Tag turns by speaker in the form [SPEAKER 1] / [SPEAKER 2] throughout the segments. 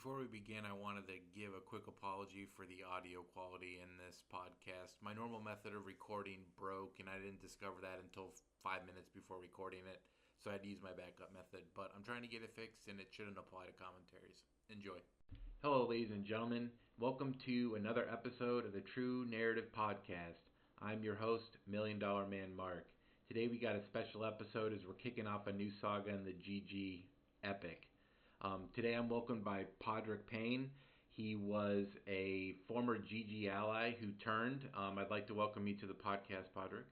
[SPEAKER 1] Before we begin, I wanted to give a quick apology for the audio quality in this podcast. My normal method of recording broke, and I didn't discover that until 5 minutes before recording it, so I had to use my backup method. But I'm trying to get it fixed, and it shouldn't apply to commentaries. Enjoy. Hello, ladies and gentlemen. Welcome to another episode of the True Narrative Podcast. I'm your host, $1 Million Man Mark. Today we got a special episode as we're kicking off a new saga in the GG epic. Today I'm welcomed by Podrick Payne. He was a former GG ally who turned. I'd like to welcome you to the podcast, Podrick.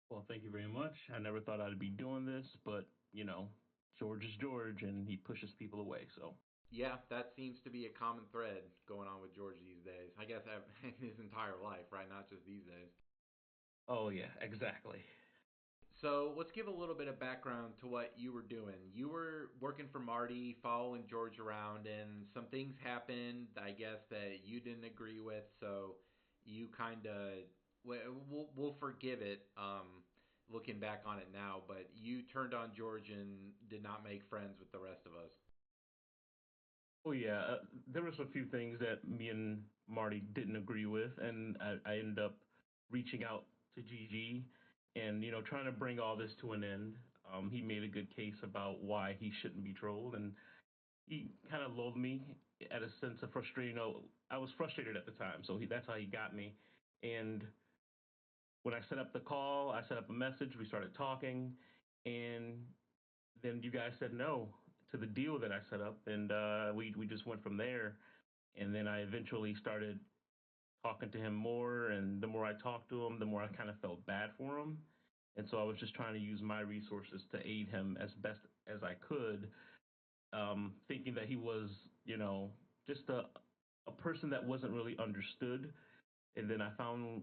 [SPEAKER 2] Well, thank you very much. I never thought I'd be doing this, but, George is George, and he pushes people away, so.
[SPEAKER 1] Yeah, that seems to be a common thread going on with George these days. I guess in his entire life, right? Not just these days.
[SPEAKER 2] Oh, yeah, exactly.
[SPEAKER 1] So let's give a little bit of background to what you were doing. You were working for Marty, following George around, and some things happened, I guess, that you didn't agree with. So you kind of, we'll forgive it looking back on it now, but you turned on George and did not make friends with the rest of us.
[SPEAKER 2] Oh, yeah, there was a few things that me and Marty didn't agree with, and I ended up reaching out to GG and, trying to bring all this to an end. He made a good case about why he shouldn't be trolled, and he kind of lulled me at a sense of frustration. I was frustrated at the time, so that's how he got me. And when I set up the call, I set up a message, we started talking, and then you guys said no to the deal that I set up, and we just went from there. And then I eventually started talking to him more, and the more I talked to him, the more I kind of felt bad for him. And so I was just trying to use my resources to aid him as best as I could, thinking that he was, just a person that wasn't really understood. And then I found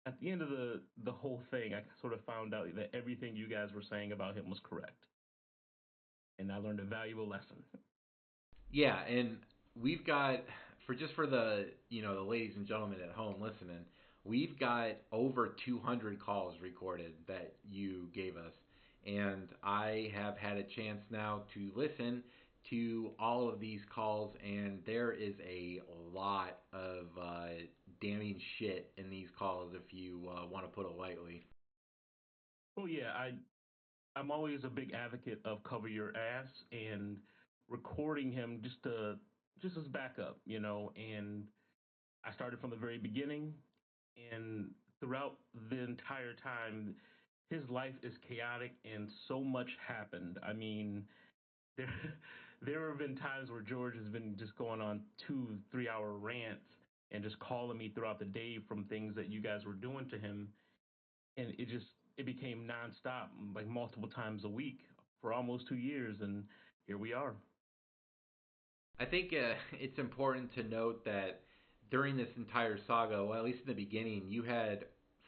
[SPEAKER 2] at the end of the whole thing, I sort of found out that everything you guys were saying about him was correct, and I learned a valuable lesson.
[SPEAKER 1] Yeah, and we've got for the the ladies and gentlemen at home listening, we've got over 200 calls recorded that you gave us, and I have had a chance now to listen to all of these calls, and there is a lot of damning shit in these calls, if you want to put it lightly.
[SPEAKER 2] Oh yeah, I'm always a big advocate of cover your ass and recording him just as backup, and I started from the very beginning, and throughout the entire time his life is chaotic and so much happened. I mean, there there have been times where George has been just going on 2-3 hour rants and just calling me throughout the day from things that you guys were doing to him, and it became nonstop, like multiple times a week for almost 2 years, and here we are.
[SPEAKER 1] I think it's important to note that during this entire saga, well, at least in the beginning, you had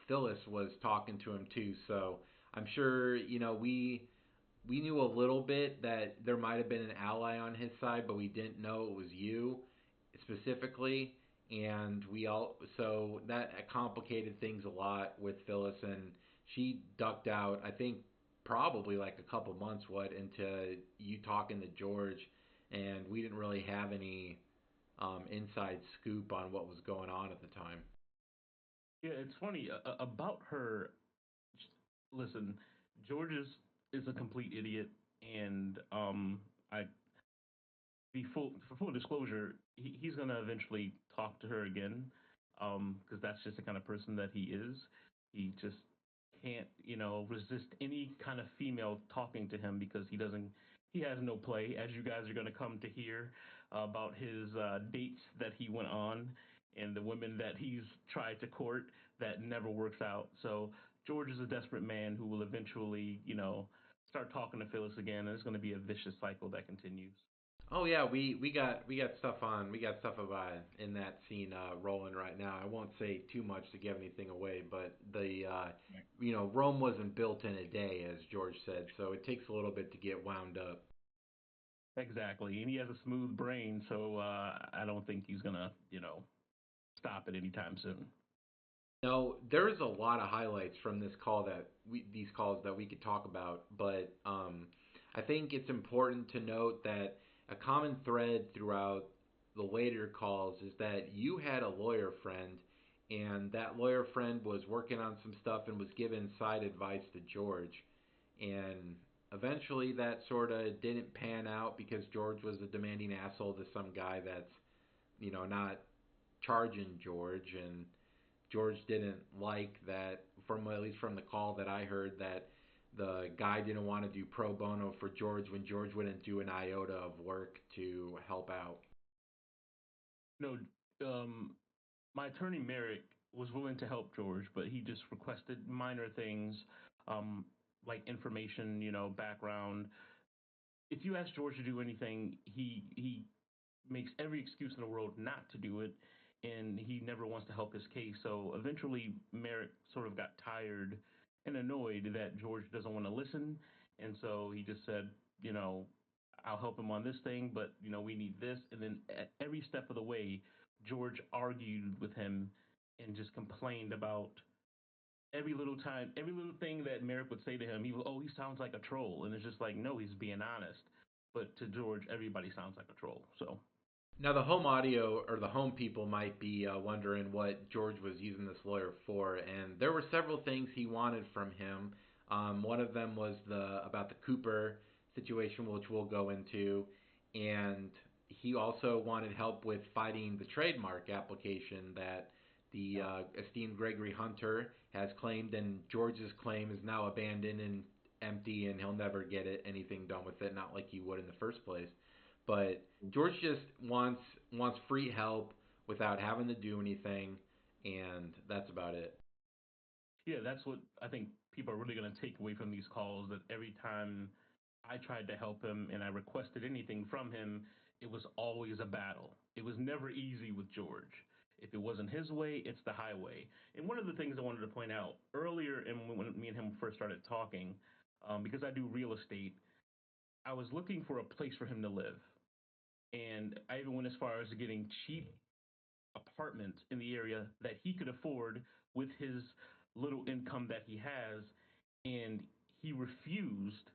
[SPEAKER 1] Phyllis was talking to him too. So I'm sure we knew a little bit that there might have been an ally on his side, but we didn't know it was you specifically. And we all so that complicated things a lot with Phyllis, and she ducked out. I think probably like a couple months into you talking to George, and we didn't really have any inside scoop on what was going on at the time.
[SPEAKER 2] Yeah, it's funny about her. Listen, George is a complete idiot, and I be full for full disclosure, he's gonna eventually talk to her again, because that's just the kind of person that he is. He just can't, resist any kind of female talking to him because he has no play, as you guys are gonna come to hear about his dates that he went on and the women that he's tried to court that never works out. So George is a desperate man who will eventually, start talking to Phyllis again, and it's going to be a vicious cycle that continues.
[SPEAKER 1] Oh yeah, we got stuff on. We got stuff about in that scene rolling right now. I won't say too much to give anything away, but the Rome wasn't built in a day, as George said, so it takes a little bit to get wound up.
[SPEAKER 2] Exactly, and he has a smooth brain, so I don't think he's gonna, stop it anytime soon.
[SPEAKER 1] No, there's a lot of highlights from these calls that we could talk about, but I think it's important to note that a common thread throughout the later calls is that you had a lawyer friend, and that lawyer friend was working on some stuff and was giving side advice to George. And eventually that sort of didn't pan out because George was a demanding asshole to some guy that's, not charging George. And George didn't like that, from at least from the call that I heard, that the guy didn't want to do pro bono for George when George wouldn't do an iota of work to help out.
[SPEAKER 2] No, my attorney Merrick was willing to help George, but he just requested minor things, um, like information, background. If you ask George to do anything, he makes every excuse in the world not to do it, and he never wants to help his case. So eventually, Merrick sort of got tired and annoyed that George doesn't want to listen, and so he just said, you know, I'll help him on this thing, but we need this. And then at every step of the way, George argued with him and just complained about every little thing that Merrick would say to him. He sounds like a troll, and it's just like, no, he's being honest. But to George, everybody sounds like a troll. So
[SPEAKER 1] Now, the home audio or the home people might be wondering what George was using this lawyer for, and there were several things he wanted from him. One of them was the about the Cooper situation, which we'll go into, and he also wanted help with fighting the trademark application that the
[SPEAKER 2] yeah,
[SPEAKER 1] esteemed Gregory Hunter has claimed, and George's claim is now abandoned and empty, and he'll never get anything done with it, not like he would in the first place. But George just wants free help without having to do anything, and that's about it.
[SPEAKER 2] yeah, that's what I think people are really going to take away from these calls. That every time I tried to help him and I requested anything from him, it was always a battle. It was never easy with George. If it wasn't his way, it's the highway. And one of the things I wanted to point out earlier, and when me and him first started talking, because I do real estate, I was looking for a place for him to live. And I even went as far as getting cheap apartments in the area that he could afford with his little income that he has. And he refused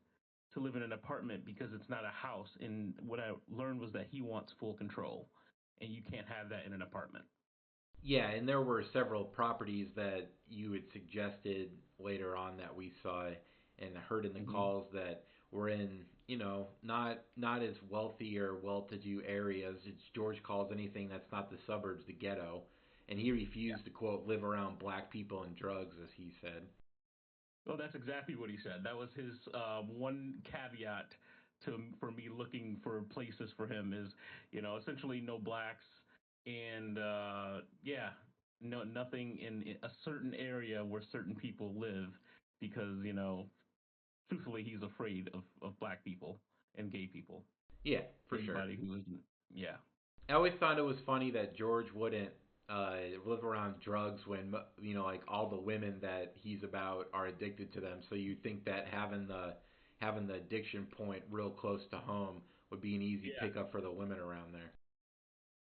[SPEAKER 2] to live in an apartment because it's not a house. And what I learned was that he wants full control, and you can't have that in an apartment.
[SPEAKER 1] Yeah, and there were several properties that you had suggested later on that we saw and heard in the
[SPEAKER 2] Hmm.
[SPEAKER 1] calls that were in, not as wealthy or well-to-do areas. It's George calls anything that's not the suburbs the ghetto, and he
[SPEAKER 2] Yeah.
[SPEAKER 1] refused to quote live around black people and drugs, as he said.
[SPEAKER 2] Well, that's exactly what he said. That was his one caveat for me looking for places for him is, essentially no blacks and yeah, no nothing in a certain area where certain people live because truthfully he's afraid of black people and gay people.
[SPEAKER 1] Yeah, for sure.
[SPEAKER 2] Anybody who isn't, yeah,
[SPEAKER 1] I always thought it was funny that George wouldn't live around drugs when like all the women that he's about are addicted to them. So you think that having the addiction point real close to home would be an easy
[SPEAKER 2] yeah.
[SPEAKER 1] pickup for the women around there.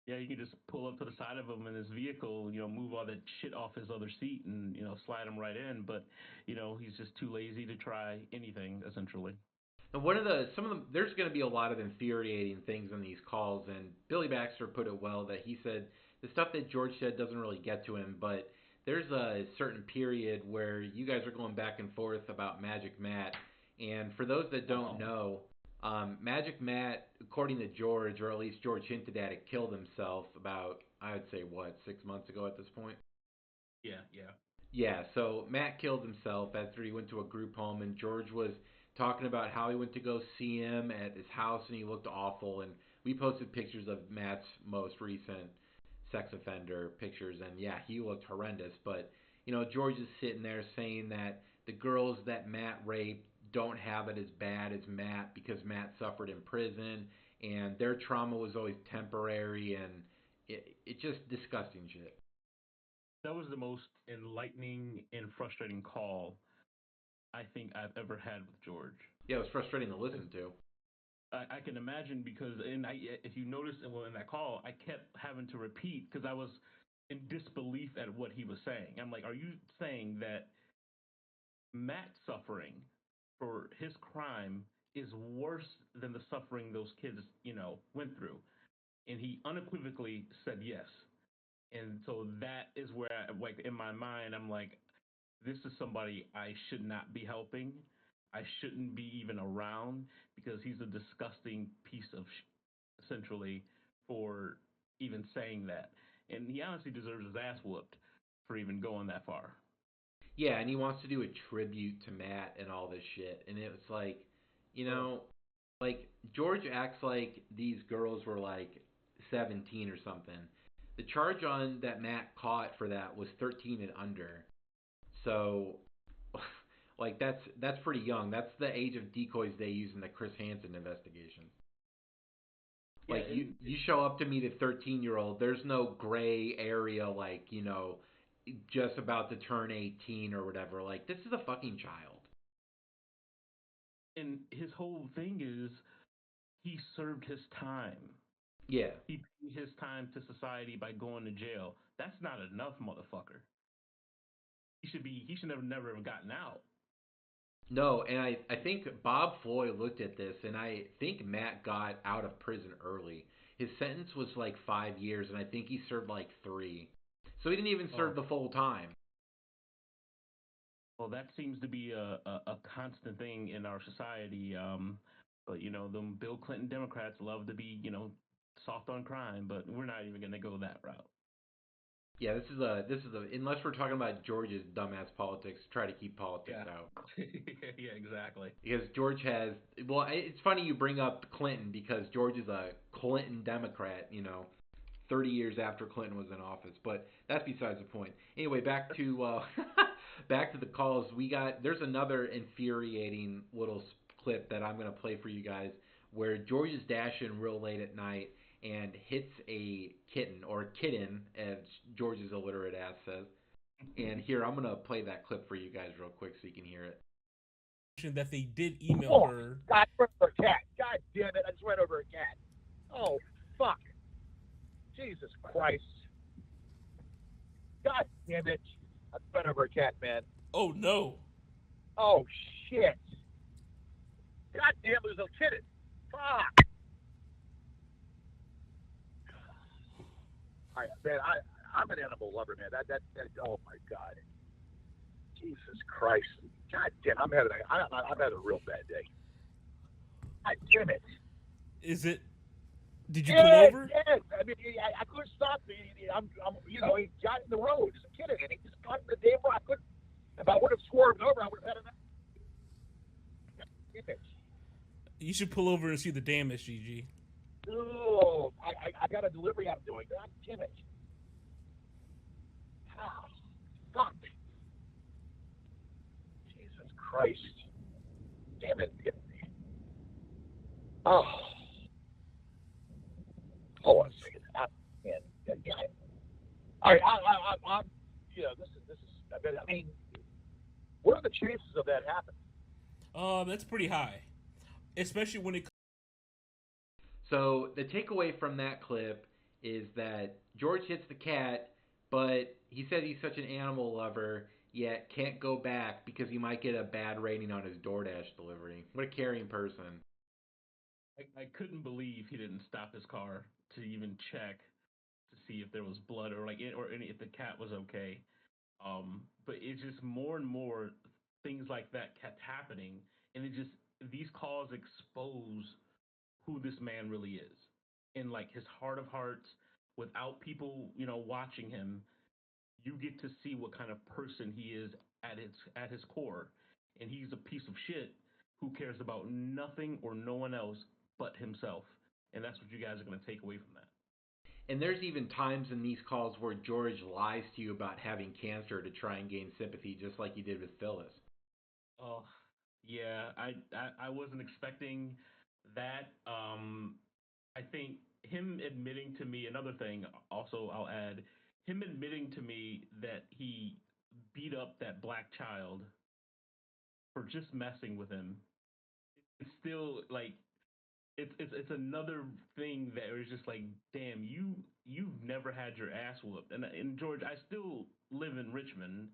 [SPEAKER 2] Yeah, you can just pull up to the side of him in his vehicle, move all that shit off his other seat and, slide him right in. But, he's just too lazy to try anything, essentially.
[SPEAKER 1] And one of the some of them there's going to be a lot of infuriating things in these calls, and Billy Baxter put it well that he said the stuff that George said doesn't really get to him, but there's a certain period where you guys are going back and forth about Magic Matt, and for those that don't
[SPEAKER 2] Oh,
[SPEAKER 1] know, Magic Matt, according to George, or at least George hinted at it, killed himself about I would say what 6 months ago at this point.
[SPEAKER 2] yeah, yeah.
[SPEAKER 1] Yeah, so Matt killed himself after he went to a group home, and George was talking about how he went to go see him at his house, and he looked awful. And we posted pictures of Matt's most recent sex offender pictures, and yeah, he looked horrendous. But George is sitting there saying that the girls that Matt raped don't have it as bad as Matt because Matt suffered in prison, and their trauma was always temporary, and it just disgusting shit.
[SPEAKER 2] That was the most enlightening and frustrating call I think I've ever had with George.
[SPEAKER 1] Yeah, it was frustrating to listen to.
[SPEAKER 2] I can imagine because, if you notice, well, in that call, I kept having to repeat because I was in disbelief at what he was saying. I'm like, are you saying that Matt's suffering for his crime is worse than the suffering those kids, went through. And he unequivocally said yes. And so that is where, like, in my mind, I'm like, this is somebody I should not be helping. I shouldn't be even around because he's a disgusting piece of essentially for even saying that. And he honestly deserves his ass whooped for even going that far.
[SPEAKER 1] Yeah, and he wants to do a tribute to Matt and all this shit. And it was like, you
[SPEAKER 2] Ugh.
[SPEAKER 1] know, like George acts like these girls were like 17 or something. The charge on that Matt caught for that was 13 and under. So like that's pretty young. That's the age of decoys they use in the Chris Hansen investigation.
[SPEAKER 2] Yeah,
[SPEAKER 1] Like you
[SPEAKER 2] and
[SPEAKER 1] you show up to meet a 13-year-old, there's no gray area like, just about to turn 18 or whatever. Like this is a fucking child.
[SPEAKER 2] his whole thing is he served his time.
[SPEAKER 1] Yeah.
[SPEAKER 2] He paid his time to society by going to jail. That's not enough, motherfucker. He should never have gotten out.
[SPEAKER 1] No, and I think Bob Floyd looked at this, and I think Matt got out of prison early. His sentence was like 5 years, and I think he served like 3. So he didn't even
[SPEAKER 2] Oh,
[SPEAKER 1] serve the full time.
[SPEAKER 2] well, that seems to be a constant thing in our society. But them Bill Clinton Democrats love to be, soft on crime, but we're not even going to go that route.
[SPEAKER 1] Yeah, this is a unless we're talking about George's dumbass politics, try to keep politics
[SPEAKER 2] Yeah.
[SPEAKER 1] out.
[SPEAKER 2] Yeah, exactly.
[SPEAKER 1] Because George has, well, it's funny you bring up Clinton because George is a Clinton Democrat, 30 years after Clinton was in office. But that's besides the point. Anyway, back to back to the calls. There's another infuriating little clip that I'm gonna play for you guys where George is dashing real late at night and hits a kitten or kitten, as George's illiterate ass says. And here I'm gonna play that clip for you guys real quick so you can hear it.
[SPEAKER 3] That they did email
[SPEAKER 4] Oh,
[SPEAKER 3] her.
[SPEAKER 4] God, I ran over a cat. God damn it, I just ran over a cat. Oh, fuck. Jesus Christ. God damn it. I ran over a cat, man.
[SPEAKER 3] Oh no.
[SPEAKER 4] Oh, shit. God damn, there's no kidding. Fuck. All right, man, I'm an animal lover, man. That oh, my God. Jesus Christ. God damn, I've had a real bad day. God damn it.
[SPEAKER 3] Is it? Did you pull over?
[SPEAKER 4] Yes. I mean, I couldn't stop. He got in the road. Just a kid, and he just got in the damn road. I couldn't. If I would have swerved over, I would have had enough. Damn it.
[SPEAKER 3] You should pull over and see the damage, GG.
[SPEAKER 4] Oh, I got a delivery I'm doing. God damn it. Ah, fuck. Jesus Christ. Damn it. Oh. Hold on a second. Yeah. All right, I'm. This is. I mean, what are the chances of that happening?
[SPEAKER 3] That's pretty high, especially when it.
[SPEAKER 1] So the takeaway from that clip is that George hits the cat, but he said he's such an animal lover, yet can't go back because he might get a bad rating on his DoorDash delivery. What a caring person.
[SPEAKER 2] I couldn't believe he didn't stop his car to even check to see if there was blood or if the cat was okay. But it's just more and more things like that kept happening, and these calls expose who this man really is, and like his heart of hearts. Without people, watching him, you get to see what kind of person he is at his core, and he's a piece of shit who cares about nothing or no one else but himself, and that's what you guys are going to take away from that.
[SPEAKER 1] And there's even times in these calls where George lies to you about having cancer to try and gain sympathy, just like he did with Phyllis.
[SPEAKER 2] Oh, yeah, I wasn't expecting that. I think him admitting to me, another thing also I'll add, him admitting to me that he beat up that black child for just messing with him. It's still like it's another thing that was just like, damn, you've never had your ass whooped. And George, I still live in Richmond,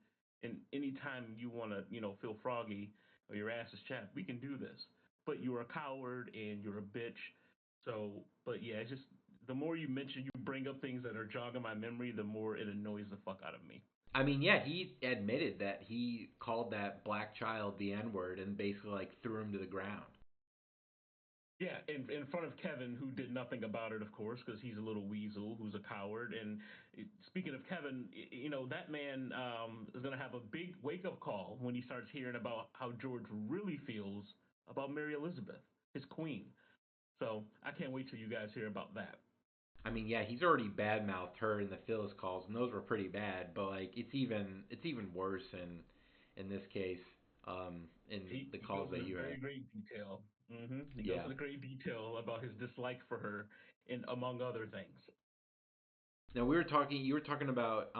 [SPEAKER 2] and anytime you want to feel froggy or your ass is chapped, we can do this. but you're a coward and you're a bitch. So, but yeah, it's just the more you bring up things that are jogging my memory, the more it annoys the fuck out of me.
[SPEAKER 1] I mean, yeah, he admitted that he called that black child the N word and basically like threw him to the ground.
[SPEAKER 2] Yeah, in front of Kevin, who did nothing about it, of course, because he's a little weasel who's a coward. And speaking of Kevin, that man is going to have a big wake up call when he starts hearing about how George really feels about Mary Elizabeth, his queen. So I can't wait till you guys hear about that.
[SPEAKER 1] I mean, yeah, he's already badmouthed her in the Phyllis calls, and those were pretty bad. But like, it's even worse in this case, in the
[SPEAKER 2] He
[SPEAKER 1] calls
[SPEAKER 2] goes
[SPEAKER 1] that
[SPEAKER 2] into
[SPEAKER 1] you had.
[SPEAKER 2] very great detail. He goes
[SPEAKER 1] Yeah.
[SPEAKER 2] into great detail about his dislike for her, and among other things.
[SPEAKER 1] Now you were talking about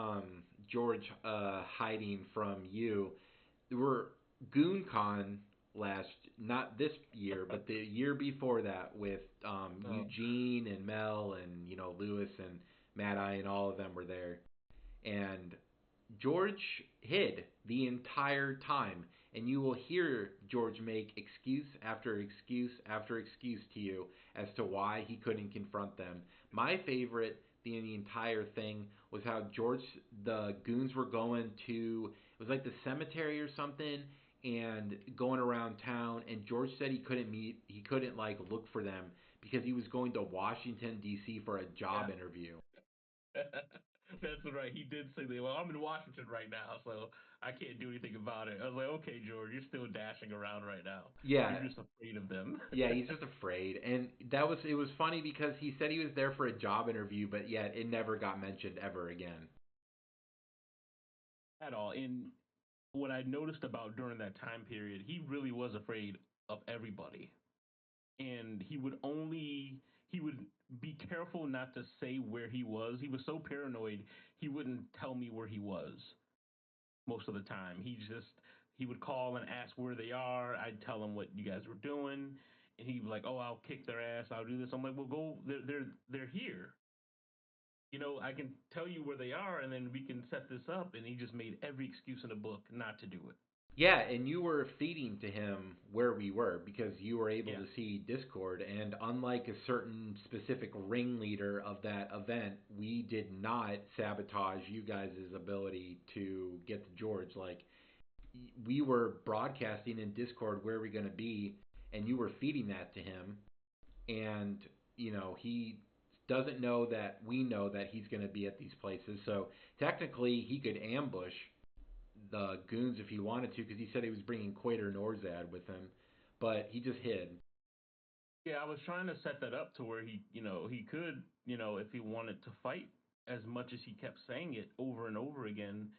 [SPEAKER 1] George hiding from you. There were GoonCon last, not this year, but the year before that with
[SPEAKER 2] Oh,
[SPEAKER 1] Eugene and Mel and Lewis and Mad Eye and all of them were there, and George hid the entire time, and you will hear George make excuse after excuse after excuse to you as to why he couldn't confront them. My favorite in the entire thing was how the goons were going to, it was like the cemetery or something, and going around town, and George said he couldn't like look for them because he was going to Washington D.C. for a job
[SPEAKER 2] yeah.
[SPEAKER 1] interview.
[SPEAKER 2] That's right. He did say that. Well, I'm in Washington right now, so I can't do anything about it. I was like, okay, George, you're still dashing around right now.
[SPEAKER 1] Yeah,
[SPEAKER 2] You're just afraid of them.
[SPEAKER 1] yeah, he's just afraid. And it was funny because he said he was there for a job interview, but yet it never got mentioned ever again.
[SPEAKER 2] At all. And what I noticed about during that time period, he really was afraid of everybody. And he would be careful not to say where he was. He was so paranoid, he wouldn't tell me where he was most of the time. He would call and ask where they are. I'd tell him what you guys were doing, and he'd be like, "Oh, I'll kick their ass. I'll do this." I'm like, "Well, go. They're here. I can tell you where they are, and then we can set this up." And he just made every excuse in the book not to do it.
[SPEAKER 1] Yeah, and you were feeding to him where we were because you were able
[SPEAKER 2] Yeah,
[SPEAKER 1] to see Discord. And unlike a certain specific ringleader of that event, we did not sabotage you guys' ability to get to George. Like, we were broadcasting in Discord where we're going to be, and you were feeding that to him. And, he doesn't know that we know that he's going to be at these places. So technically, he could ambush the goons if he wanted to because he said he was bringing Quater Norzad with him, but he just hid.
[SPEAKER 2] yeah. I was trying to set that up to where he could, if he wanted to fight as much as he kept saying it over and over again,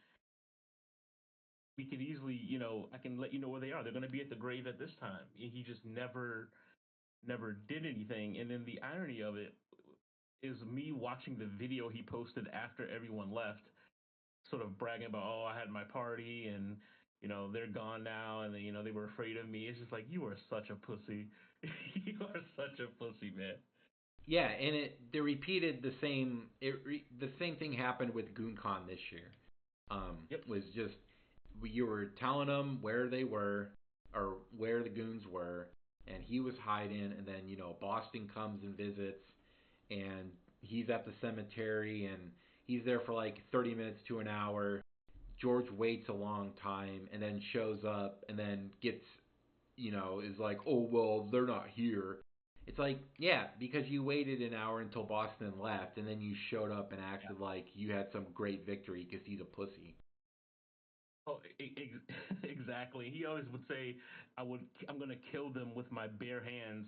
[SPEAKER 2] we could easily, I can let you know where they are. They're going to be at the grave at this time. He just never did anything. And then the irony of it is me watching the video he posted after everyone left, sort of bragging about, oh, I had my party and they're gone now, and then they were afraid of me. It's just like, you are such a pussy. You are such a pussy, man.
[SPEAKER 1] Yeah, and they repeated the same thing happened with GoonCon this year.
[SPEAKER 2] Yep.
[SPEAKER 1] Was just you were telling him where they were or where the goons were, and he was hiding, and then Boston comes and visits, and he's at the cemetery, and he's there for like 30 minutes to an hour. George waits a long time and then shows up and then is like, oh, well, they're not here. It's like, yeah, because you waited an hour until Boston left and then you showed up and acted like you had some great victory because he's a pussy.
[SPEAKER 2] Oh, exactly. He always would say, I'm going to kill them with my bare hands,"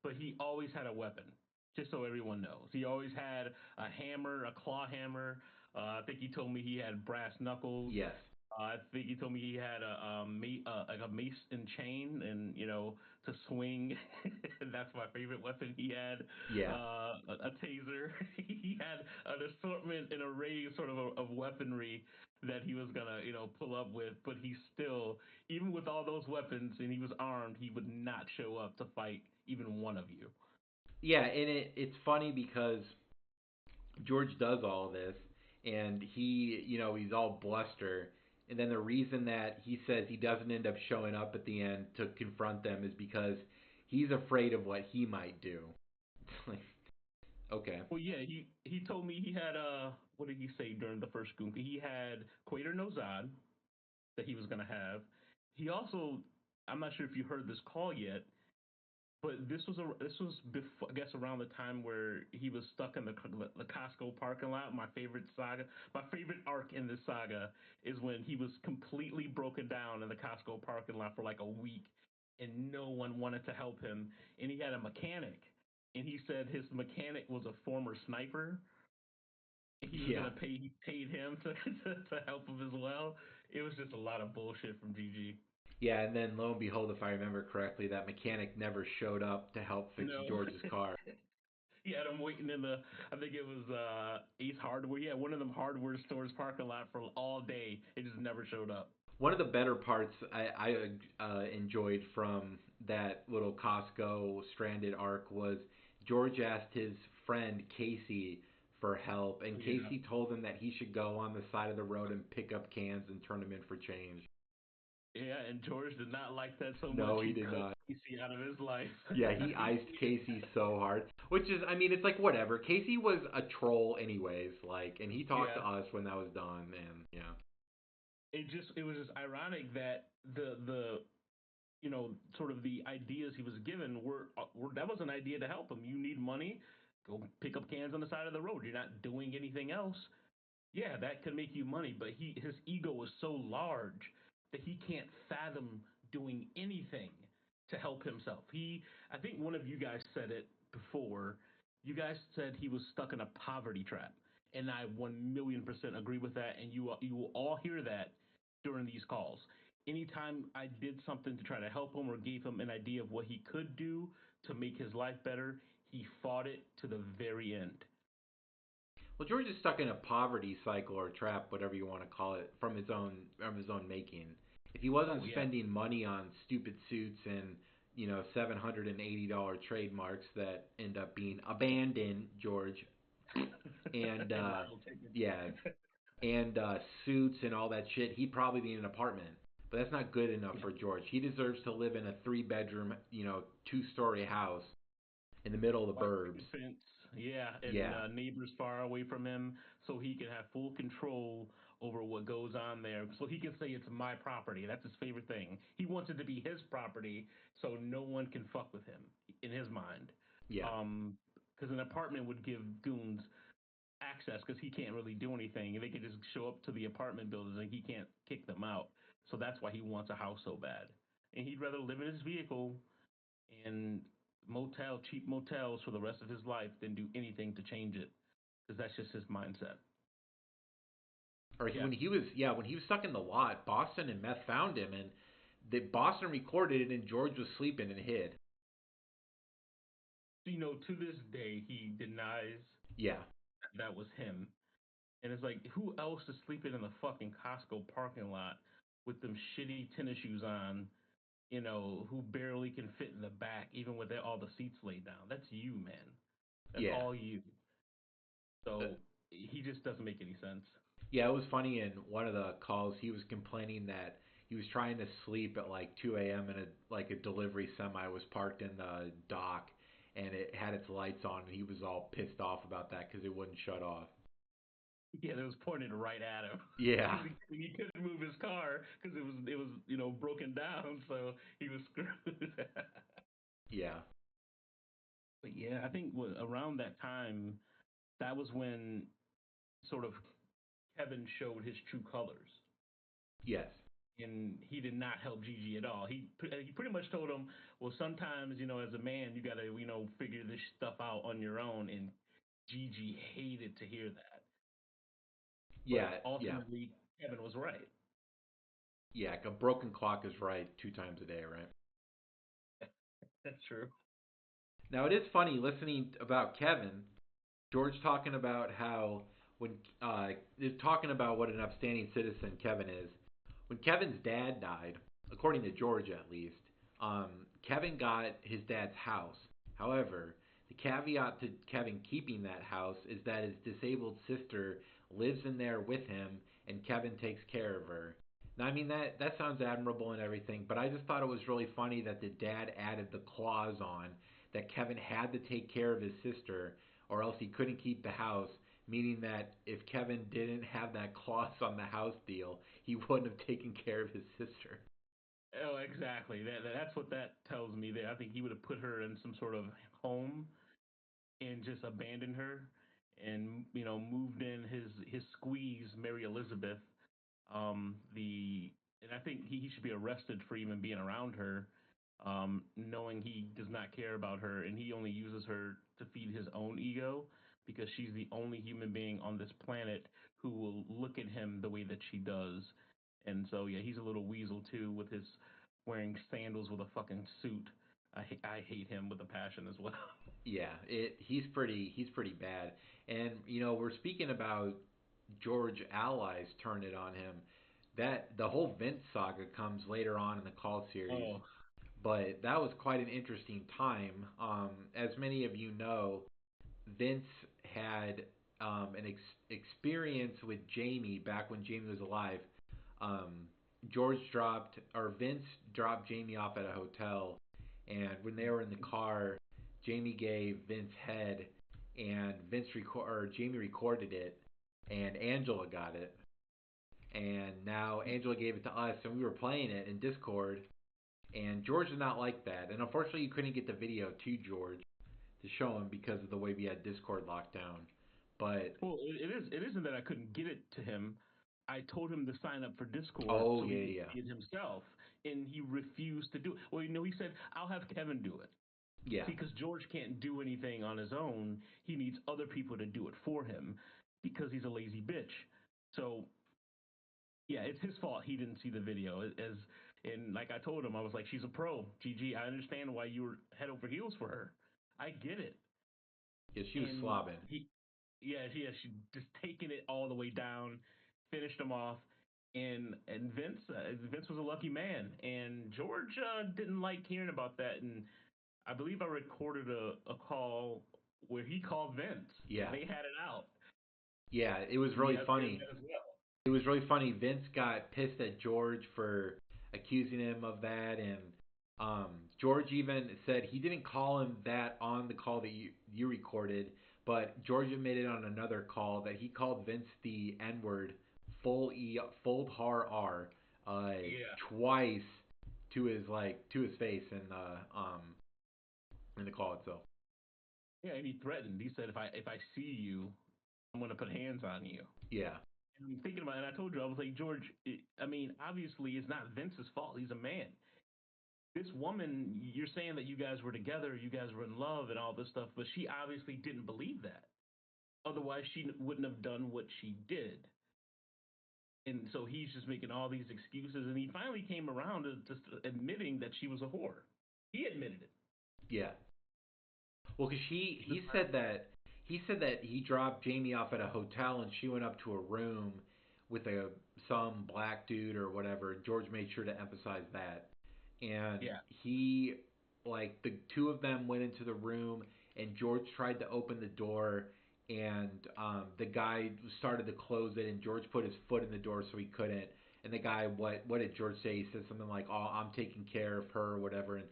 [SPEAKER 2] but he always had a weapon. Just so everyone knows, he always had a hammer, a claw hammer. I think he told me he had brass knuckles.
[SPEAKER 1] Yes.
[SPEAKER 2] I think he told me he had like a mace and chain, and to swing. That's my favorite weapon. He had
[SPEAKER 1] Yeah.
[SPEAKER 2] a taser. He had an assortment, an array, sort of weaponry that he was gonna pull up with. But he still, even with all those weapons, and he was armed, he would not show up to fight even one of you.
[SPEAKER 1] Yeah, and it's funny because George does all of this, and he's all bluster. And then the reason that he says he doesn't end up showing up at the end to confront them is because he's afraid of what he might do. It's like, okay.
[SPEAKER 2] Well, yeah, he told me he had what did he say during the first Goonka? He had Quater Nozad that he was gonna have. He also, I'm not sure if you heard this call yet, but this was before, I guess, around the time where he was stuck in the Costco parking lot. My favorite arc in this saga is when he was completely broken down in the Costco parking lot for like a week, and no one wanted to help him, and he had a mechanic, and he said his mechanic was a former sniper. He was
[SPEAKER 1] Yeah.
[SPEAKER 2] gonna pay. He paid him to help him as well. It was just a lot of bullshit from GG.
[SPEAKER 1] Yeah, and then lo and behold, if I remember correctly, that mechanic never showed up to help fix
[SPEAKER 2] No.
[SPEAKER 1] George's car.
[SPEAKER 2] He had him waiting in the, I think it was Ace Hardware. Yeah, one of them hardware stores parking lot for all day. It just never showed up.
[SPEAKER 1] One of the better parts I enjoyed from that little Costco stranded arc was George asked his friend Casey for help, and
[SPEAKER 2] Yeah.
[SPEAKER 1] Casey told him that he should go on the side of the road and pick up cans and turn them in for change.
[SPEAKER 2] Yeah, and George did not like that so much.
[SPEAKER 1] No, he did
[SPEAKER 2] cut
[SPEAKER 1] not.
[SPEAKER 2] Casey out of his life.
[SPEAKER 1] Yeah, he iced Casey so hard. Which is, I mean, it's like whatever. Casey was a troll anyways, like, and he talked to
[SPEAKER 2] Yeah.
[SPEAKER 1] us when that was done, and yeah.
[SPEAKER 2] It was just ironic that the sort of the ideas he was given were that was an idea to help him. You need money, go pick up cans on the side of the road. You're not doing anything else. Yeah, that could make you money, but his ego is so large that he can't fathom doing anything to help himself. I think one of you guys said it before. You guys said he was stuck in a poverty trap, and I 1,000,000% agree with that. And you will all hear that during these calls. Anytime I did something to try to help him or gave him an idea of what he could do to make his life better, he fought it to the very end.
[SPEAKER 1] Well, George is stuck in a poverty cycle or trap, whatever you want to call it, from his own making. If he wasn't
[SPEAKER 2] Oh yeah.
[SPEAKER 1] spending money on stupid suits and $780 trademarks that end up being abandoned, George, and
[SPEAKER 2] Lyle taking.
[SPEAKER 1] yeah, and suits and all that shit, he'd probably be in an apartment. But that's not good enough
[SPEAKER 2] Yeah.
[SPEAKER 1] for George. He deserves to live in a three-bedroom, two-story house in the middle of the
[SPEAKER 2] White
[SPEAKER 1] burbs.
[SPEAKER 2] picket fence, yeah, and
[SPEAKER 1] Yeah,
[SPEAKER 2] neighbors far away from him, so he can have full control over what goes on there. So he can say it's my property. That's his favorite thing. He wants it to be his property, so no one can fuck with him in his mind.
[SPEAKER 1] yeah.
[SPEAKER 2] Because an apartment would give goons access because he can't really do anything, and they could just show up to the apartment buildings and he can't kick them out. So that's why he wants a house so bad, and he'd rather live in his vehicle and cheap motels for the rest of his life than do anything to change it because that's just his mindset.
[SPEAKER 1] Or
[SPEAKER 2] Yeah,
[SPEAKER 1] when he was stuck in the lot, Boston and Meth found him, and the Boston recorded it, and George was sleeping and hid.
[SPEAKER 2] to this day he denies
[SPEAKER 1] Yeah,
[SPEAKER 2] that was him, and it's like who else is sleeping in the fucking Costco parking lot with them shitty tennis shoes on? Who barely can fit in the back, even with all the seats laid down. That's you, man. That's
[SPEAKER 1] yeah,
[SPEAKER 2] all you.
[SPEAKER 1] uh,
[SPEAKER 2] So he just doesn't make any sense.
[SPEAKER 1] yeah. It was funny in one of the calls. He was complaining that he was trying to sleep at like 2 a.m. and a delivery semi was parked in the dock, and it had its lights on, and he was all pissed off about that because it wouldn't shut off.
[SPEAKER 2] Yeah, it was pointed right at him.
[SPEAKER 1] Yeah,
[SPEAKER 2] He couldn't move his car because it was broken down, so he was screwed.
[SPEAKER 1] yeah,
[SPEAKER 2] But yeah, I think around that time, that was when sort of Kevin showed his true colors,
[SPEAKER 1] yes,
[SPEAKER 2] and he did not help Gigi at all. He pretty much told him, well, sometimes as a man, you got to figure this stuff out on your own, and Gigi hated to hear that.
[SPEAKER 1] yeah,
[SPEAKER 2] But
[SPEAKER 1] yeah,
[SPEAKER 2] ultimately, Kevin was right.
[SPEAKER 1] yeah. A broken clock is right 2 times a day, right?
[SPEAKER 2] That's true.
[SPEAKER 1] Now it is funny listening about Kevin. George talking about how when is talking about what an upstanding citizen Kevin is. When Kevin's dad died, according to George at least, um, Kevin got his dad's house. However, the caveat to Kevin keeping that house is that his disabled sister lives in there with him, and Kevin takes care of her. Now, I mean that sounds admirable and everything, but I just thought it was really funny that the dad added the clause on that Kevin had to take care of his sister or else he couldn't keep the house, meaning that if Kevin didn't have that clause on the house deal, he wouldn't have taken care of his sister.
[SPEAKER 2] Oh, exactly. That's what that tells me. There, I think he would have put her in some sort of home and just abandoned her, and moved in his squeeze, Mary Elizabeth. And I think he should be arrested for even being around her, knowing he does not care about her and he only uses her to feed his own ego because she's the only human being on this planet who will look at him the way that she does. And so yeah, he's a little weasel too with his wearing sandals with a fucking suit. I hate him with a passion as well.
[SPEAKER 1] Yeah, he's pretty bad. And we're speaking about George allies turn it on him. That the whole Vince saga comes later on in the call series,
[SPEAKER 2] Oh,
[SPEAKER 1] but that was quite an interesting time. As many of you know, Vince had an experience with Jamie back when Jamie was alive. Um, Vince dropped Jamie off at a hotel, and when they were in the car, Jamie gave Vince head, and Jamie recorded it, and Angela got it, and now Angela gave it to us, and we were playing it in Discord, and George did not like that, and unfortunately you couldn't get the video to George to show him because of the way we had Discord locked down. But
[SPEAKER 2] well, it isn't that I couldn't get it to him. I told him to sign up for Discord
[SPEAKER 1] oh
[SPEAKER 2] so he
[SPEAKER 1] yeah,
[SPEAKER 2] could
[SPEAKER 1] yeah,
[SPEAKER 2] see it himself, and he refused to do it. Well, he said, "I'll have Kevin do it."
[SPEAKER 1] yeah,
[SPEAKER 2] See, because George can't do anything on his own, he needs other people to do it for him because he's a lazy bitch. So yeah, it's his fault he didn't see the video. And like I told him, I was like, "She's a pro, GG. I understand why you were head over heels for her. I get it."
[SPEAKER 1] yeah. She was
[SPEAKER 2] And
[SPEAKER 1] slobbing.
[SPEAKER 2] she just taking it all the way down, finished him off. And Vince was a lucky man, and George didn't like hearing about that. And I believe I recorded a call where he called Vince.
[SPEAKER 1] Yeah,
[SPEAKER 2] They had it out.
[SPEAKER 1] yeah. It was
[SPEAKER 2] And he
[SPEAKER 1] really
[SPEAKER 2] has heard
[SPEAKER 1] funny.
[SPEAKER 2] that as well.
[SPEAKER 1] It was really funny. Vince got pissed at George for accusing him of that, and George even said he didn't call him that on the call that you recorded, but George admitted on another call that he called Vince the N word, full har r,
[SPEAKER 2] Yeah.
[SPEAKER 1] twice to his face in the call itself.
[SPEAKER 2] Yeah, and he threatened. He said, if I see you, I'm gonna put hands on you.
[SPEAKER 1] Yeah,
[SPEAKER 2] And I'm thinking about it, and I told you, I was like, George, I mean, obviously it's not Vince's fault. He's a man. This woman, you're saying that you guys were together, you guys were in love and all this stuff, but she obviously didn't believe that. Otherwise, she wouldn't have done what she did. And so he's just making all these excuses, and he finally came around to just admitting that she was a whore. He admitted it.
[SPEAKER 1] yeah. Well, because
[SPEAKER 2] He was
[SPEAKER 1] he said that he dropped Jamie off at a hotel and she went up to a room with some black dude or whatever. George made sure to emphasize that, and
[SPEAKER 2] yeah,
[SPEAKER 1] he the two of them went into the room and George tried to open the door and the guy started to close it and George put his foot in the door so he couldn't. And the guy, what did George say? He said something like, "Oh, I'm taking care of her," or whatever. And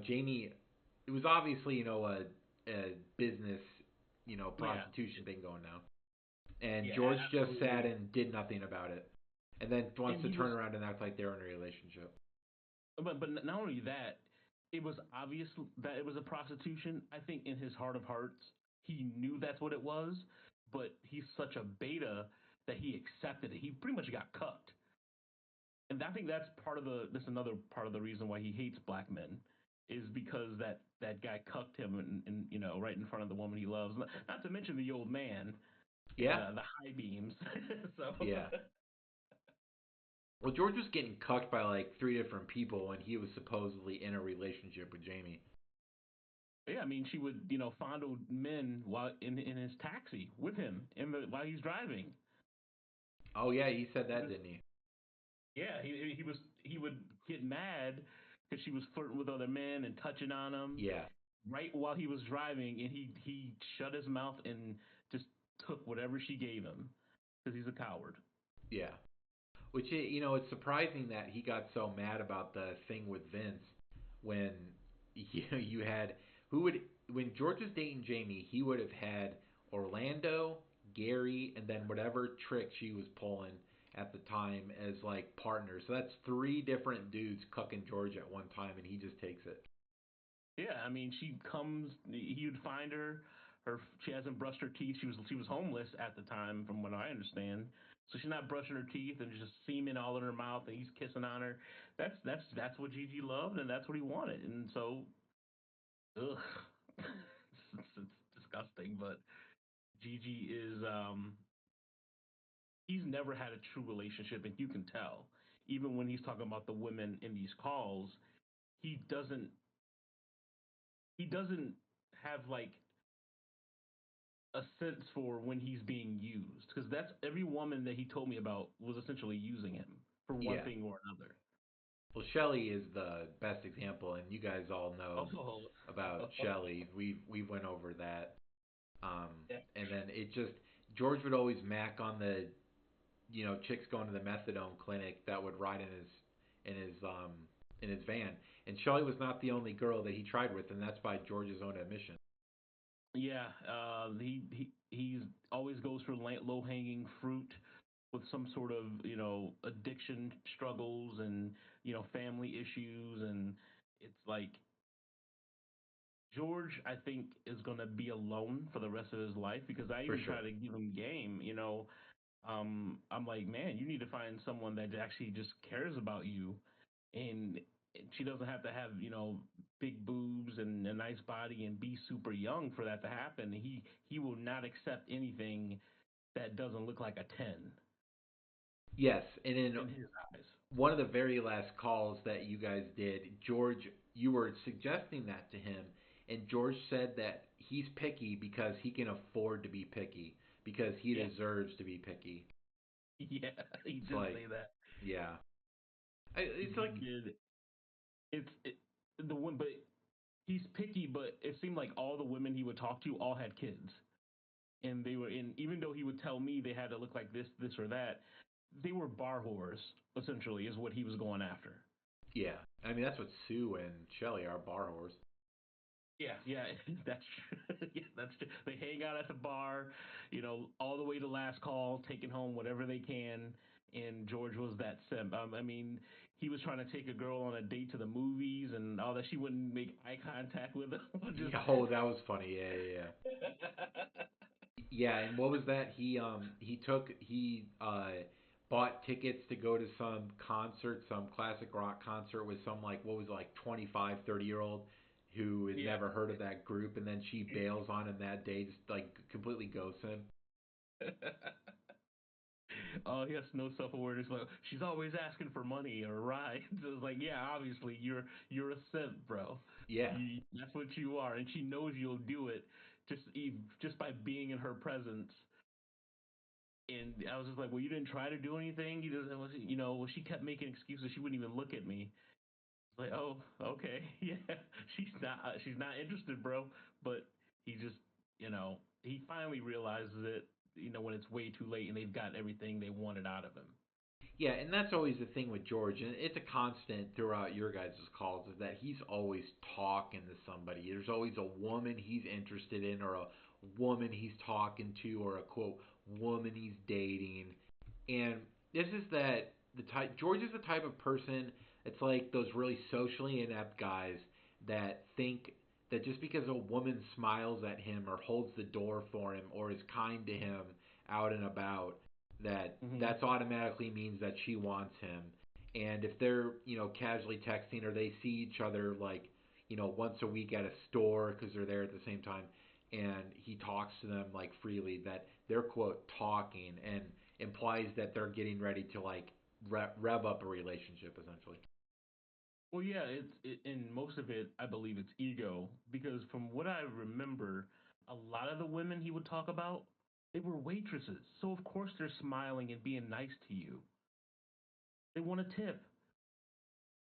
[SPEAKER 1] Jamie, it was obviously a business
[SPEAKER 2] yeah,
[SPEAKER 1] prostitution thing going now, and
[SPEAKER 2] yeah,
[SPEAKER 1] George just sat
[SPEAKER 2] absolutely.
[SPEAKER 1] and did nothing about it, and then wants
[SPEAKER 2] And
[SPEAKER 1] to
[SPEAKER 2] he was,
[SPEAKER 1] turn around and act like they're in a relationship.
[SPEAKER 2] but not only that, it was obvious that it was a prostitution. I think in his heart of hearts, he knew that's what it was, but he's such a beta that he accepted it. He pretty much got cucked. And I think that's another part of the reason why he hates black men is because that guy cucked him and right in front of the woman he loves. Not to mention the old man and
[SPEAKER 1] Yeah,
[SPEAKER 2] the high beams. So
[SPEAKER 1] yeah. Well, George was getting cucked by like three different people when he was supposedly in a relationship with Jamie.
[SPEAKER 2] yeah, I mean she would fondle men while in his taxi with him while he's driving.
[SPEAKER 1] Oh yeah, he said
[SPEAKER 2] He
[SPEAKER 1] that,
[SPEAKER 2] was
[SPEAKER 1] didn't he?
[SPEAKER 2] yeah he would get mad because she was flirting with other men and touching on him
[SPEAKER 1] Yeah,
[SPEAKER 2] right while he was driving, and he shut his mouth and just took whatever she gave him because he's a coward.
[SPEAKER 1] yeah. Which it's surprising that he got so mad about the thing with Vince when you had who would when George was dating Jamie, he would have had Orlando, Gary, and then whatever trick she was pulling at the time as like partners. So that's three different dudes cucking George at one time, and he just takes it.
[SPEAKER 2] Yeah, I mean, she comes. He would find her. She hasn't brushed her teeth. She was homeless at the time, from what I understand. So she's not brushing her teeth, and just semen all in her mouth, and he's kissing on her. That's what Gigi loved, and that's what he wanted. And so, ugh, it's disgusting. But Gigi is he's never had a true relationship, and you can tell. Even when he's talking about the women in these calls, he doesn't he doesn't have like a sense for when he's being used, because that's every woman that he told me about was essentially using him for one
[SPEAKER 1] Yeah.
[SPEAKER 2] thing or another.
[SPEAKER 1] Well, Shelly is the best example, and you guys all know
[SPEAKER 2] Oh,
[SPEAKER 1] about Shelly. We went over that.
[SPEAKER 2] yeah,
[SPEAKER 1] And then it just George would always mac on the chicks going to the methadone clinic that would ride in his in his van. And Shelly was not the only girl that he tried with, and that's by George's own admission.
[SPEAKER 2] yeah. He's always goes for low hanging fruit with some sort of addiction struggles and family issues, and it's like George, I think, is gonna be alone for the rest of his life, because I
[SPEAKER 1] For
[SPEAKER 2] even
[SPEAKER 1] sure.
[SPEAKER 2] try to give him game. I'm like, man, you need to find someone that actually just cares about you, and she doesn't have to have big boobs and a nice body and be super young for that to happen. He will not accept anything that doesn't look like a 10
[SPEAKER 1] Yes, and in
[SPEAKER 2] in his eyes.
[SPEAKER 1] one of the very last calls that you guys did, George, you were suggesting that to him, and George said that he's picky because he can afford to be picky because he
[SPEAKER 2] Yeah,
[SPEAKER 1] deserves to be picky.
[SPEAKER 2] yeah, he
[SPEAKER 1] It's
[SPEAKER 2] did
[SPEAKER 1] like,
[SPEAKER 2] say that.
[SPEAKER 1] yeah, it's
[SPEAKER 2] He
[SPEAKER 1] like,
[SPEAKER 2] did. It's the one, but he's picky. But it seemed like all the women he would talk to all had kids, and they were in. Even though he would tell me they had to look like this or that, they were bar whores. Essentially, is what he was going after.
[SPEAKER 1] yeah. I mean, that's what Sue and Shelly are, bar whores.
[SPEAKER 2] Yeah, yeah, that's true. Yeah, that's true. They hang out at the bar, all the way to last call, taking home whatever they can. And George was that simp. I mean, he was trying to take a girl on a date to the movies and all that. She wouldn't make eye contact with him. Just
[SPEAKER 1] Oh, that was funny. Yeah, yeah, yeah. Yeah, and what was that? He bought tickets to go to some concert, some classic rock concert with some like what was it, like 25, 30-year old who has
[SPEAKER 2] yeah.
[SPEAKER 1] never heard of that group, and then she bails on him that day, just like completely ghosts him.
[SPEAKER 2] Oh, he has no self awareness. Like she's always asking for money or rides. It's like, yeah, obviously you're a simp, bro.
[SPEAKER 1] Yeah.
[SPEAKER 2] That's what you are, and she knows you'll do it just by being in her presence. And I was just like, well, you didn't try to do anything. You just, well, she kept making excuses. She wouldn't even look at me. Like, oh, okay, yeah, she's not interested, bro. But he just, he finally realizes it, when it's way too late and they've got everything they wanted out of him.
[SPEAKER 1] Yeah, and that's always the thing with George, and it's a constant throughout your guys' calls, is that he's always talking to somebody. There's always a woman he's interested in, or a woman he's talking to, or a quote woman he's dating. And this is that the type George is the type of person. It's like those really socially inept guys that think that just because a woman smiles at him or holds the door for him or is kind to him out and about, that
[SPEAKER 2] Hmm.
[SPEAKER 1] that's automatically means that she wants him. And if they're casually texting or they see each other like once a week at a store because they're there at the same time, and he talks to them like freely, that they're quote talking and implies that they're getting ready to like rev up a relationship essentially.
[SPEAKER 2] Well, yeah, in most of it, I believe it's ego, because from what I remember, a lot of the women he would talk about, they were waitresses. So of course they're smiling and being nice to you. They want a tip.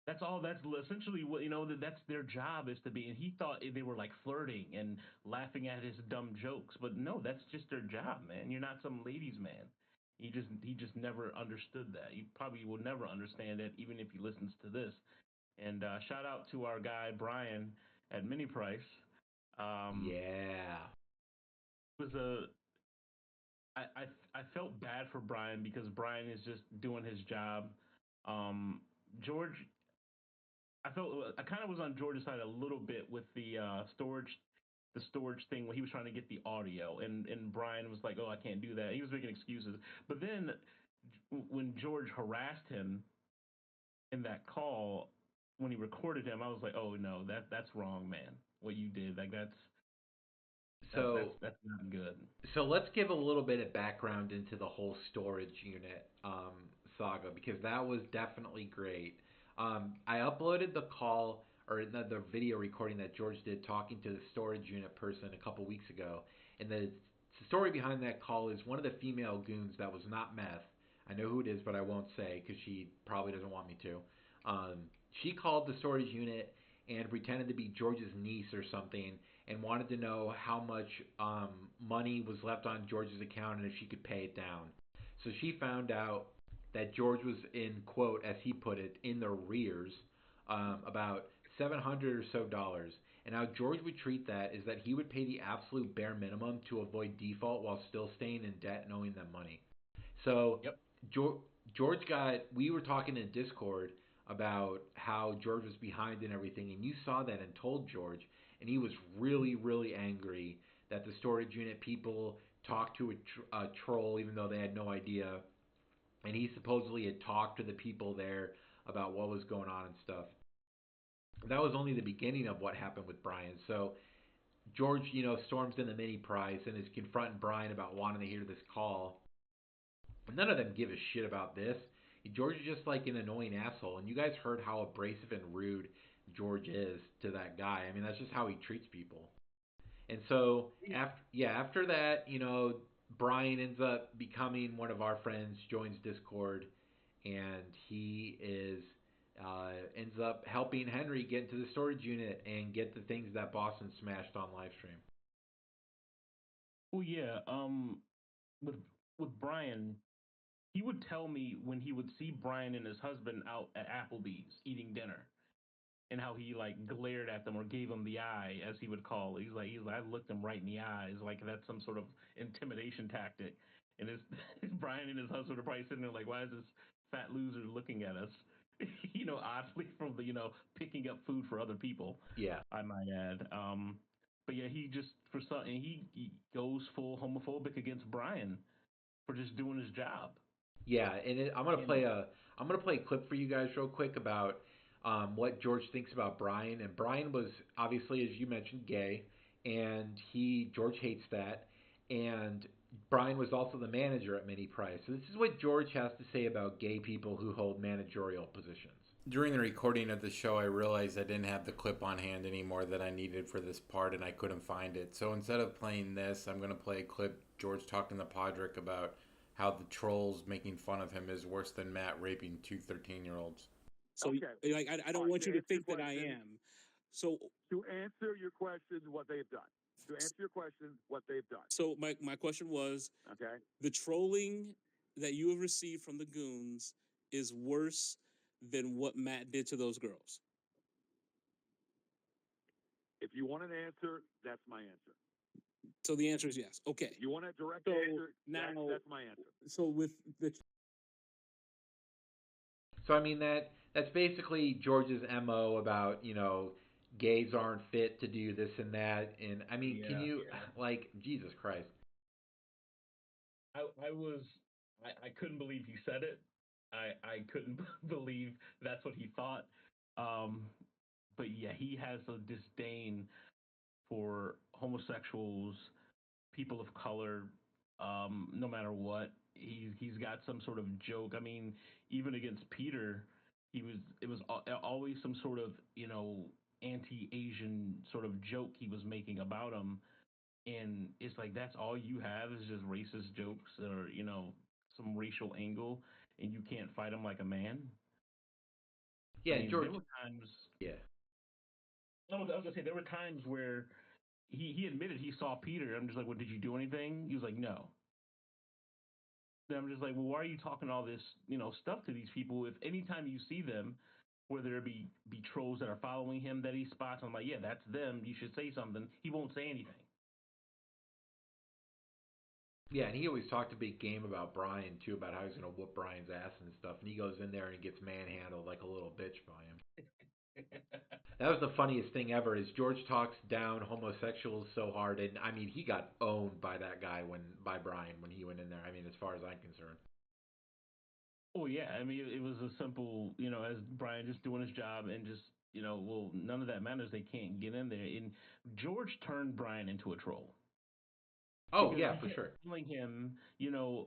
[SPEAKER 2] That's all. That's essentially what That's their job, is to be. And he thought they were like flirting and laughing at his dumb jokes, but no, that's just their job, man. You're not some ladies' man. He just never understood that. He probably will never understand it, even if he listens to this. And shout out to our guy Brian at Mini Price.
[SPEAKER 1] Yeah.
[SPEAKER 2] It was a I felt bad for Brian because Brian is just doing his job. George, I kind of was on George's side a little bit with the storage thing when he was trying to get the audio, and Brian was like, "Oh, I can't do that." He was making excuses, but then when George harassed him in that call when he recorded him, I was like, "Oh no, that's wrong, man. What you did, like
[SPEAKER 1] So
[SPEAKER 2] that's not good."
[SPEAKER 1] so let's give a little bit of background into the whole storage unit saga because that was definitely great. I uploaded the call or the video recording that George did talking to the storage unit person a couple weeks ago, and the story behind that call is one of the female goons that was not meth. I know who it is, but I won't say because she probably doesn't want me to. She called the storage unit and pretended to be George's niece or something and wanted to know how much money was left on George's account and if she could pay it down. So she found out that George was in quote, as he put it, in the rears, about $700 or so dollars. And how George would treat that is that he would pay the absolute bare minimum to avoid default while still staying in debt and owing them money. So
[SPEAKER 2] Yep.
[SPEAKER 1] George got. We were talking in Discord about how George was behind and everything, and you saw that and told George, and he was really, really angry that the storage unit people talked to a troll, even though they had no idea, and he supposedly had talked to the people there about what was going on and stuff. That was only the beginning of what happened with Brian. So George, storms in the mini prize and is confronting Brian about wanting to hear this call. None of them give a shit about this. George is just like an annoying asshole, and you guys heard how abrasive and rude George is to that guy. I mean, that's just how he treats people. And so after that, Brian ends up becoming one of our friends, joins Discord, and he is ends up helping Henry get into the storage unit and get the things that Boston smashed on livestream.
[SPEAKER 2] Oh yeah. With Brian, he would tell me when he would see Brian and his husband out at Applebee's eating dinner, and how he like glared at them or gave them the eye, as he would call it. He's like I looked him right in the eyes, like that's some sort of intimidation tactic. And his Brian and his husband are probably sitting there like, why is this fat loser looking at us? Oddly from the picking up food for other people.
[SPEAKER 1] Yeah.
[SPEAKER 2] I might add. But yeah, he just for some, and he goes full homophobic against Brian for just doing his job.
[SPEAKER 1] Yeah, and
[SPEAKER 2] And
[SPEAKER 1] I'm gonna play a clip for you guys real quick about what George thinks about Brian. And Brian was obviously, as you mentioned, gay, and George hates that. And Brian was also the manager at Mini Price. So this is what George has to say about gay people who hold managerial positions. During the recording of the show, I realized I didn't have the clip on hand anymore that I needed for this part, and I couldn't find it. So instead of playing this, I'm going to play a clip George talking to Podrick about how the trolls making fun of him is worse than Matt raping two 13-year-olds.
[SPEAKER 5] So,
[SPEAKER 4] Okay.
[SPEAKER 5] like, I don't want you to think that I am. So,
[SPEAKER 4] To answer your questions, what they've done. To answer your questions, what they've done.
[SPEAKER 5] so my question was,
[SPEAKER 4] Okay.
[SPEAKER 5] the trolling that you have received from the goons is worse than what Matt did to those girls.
[SPEAKER 4] If you want an answer, that's my answer.
[SPEAKER 5] So the answer is yes. Okay.
[SPEAKER 4] You want a direct
[SPEAKER 5] So
[SPEAKER 4] answer?
[SPEAKER 5] now-
[SPEAKER 4] That's my answer.
[SPEAKER 5] So with the
[SPEAKER 1] So I mean that's basically George's MO about, gays aren't fit to do this and that. And I mean, can you like Jesus Christ?
[SPEAKER 2] I couldn't believe he said it. I couldn't believe that's what he thought. But yeah, he has a disdain for homosexuals, people of color, no matter what. He's got some sort of joke. I mean, even against Peter, it was always some sort of anti-Asian sort of joke he was making about him, and it's like that's all you have is just racist jokes or some racial angle, and you can't fight him like a man.
[SPEAKER 1] Yeah,
[SPEAKER 2] I mean,
[SPEAKER 1] George.
[SPEAKER 2] there were times.
[SPEAKER 1] Yeah.
[SPEAKER 2] I was gonna say there were times where he admitted he saw Peter. I'm just like, well, did you do anything? He was like, no. then I'm just like, well, why are you talking all this, stuff to these people? If anytime you see them, whether it be trolls that are following him that he spots, I'm like, yeah, that's them. You should say something. He won't say anything.
[SPEAKER 1] Yeah, and he always talked a big game about Brian too, about how he's gonna whoop Brian's ass and stuff. And he goes in there and gets manhandled like a little bitch by him. That was the funniest thing ever. Is George talks down homosexuals so hard, and I mean he got owned by that guy by Brian when he went in there. I mean, as far as I'm concerned.
[SPEAKER 2] Oh yeah, I mean it was a simple, as Brian just doing his job and just, well, none of that matters. They can't get in there. And George turned Brian into a troll.
[SPEAKER 1] Oh
[SPEAKER 2] Because
[SPEAKER 1] yeah,
[SPEAKER 2] he
[SPEAKER 1] for
[SPEAKER 2] kept
[SPEAKER 1] sure.
[SPEAKER 2] telling him,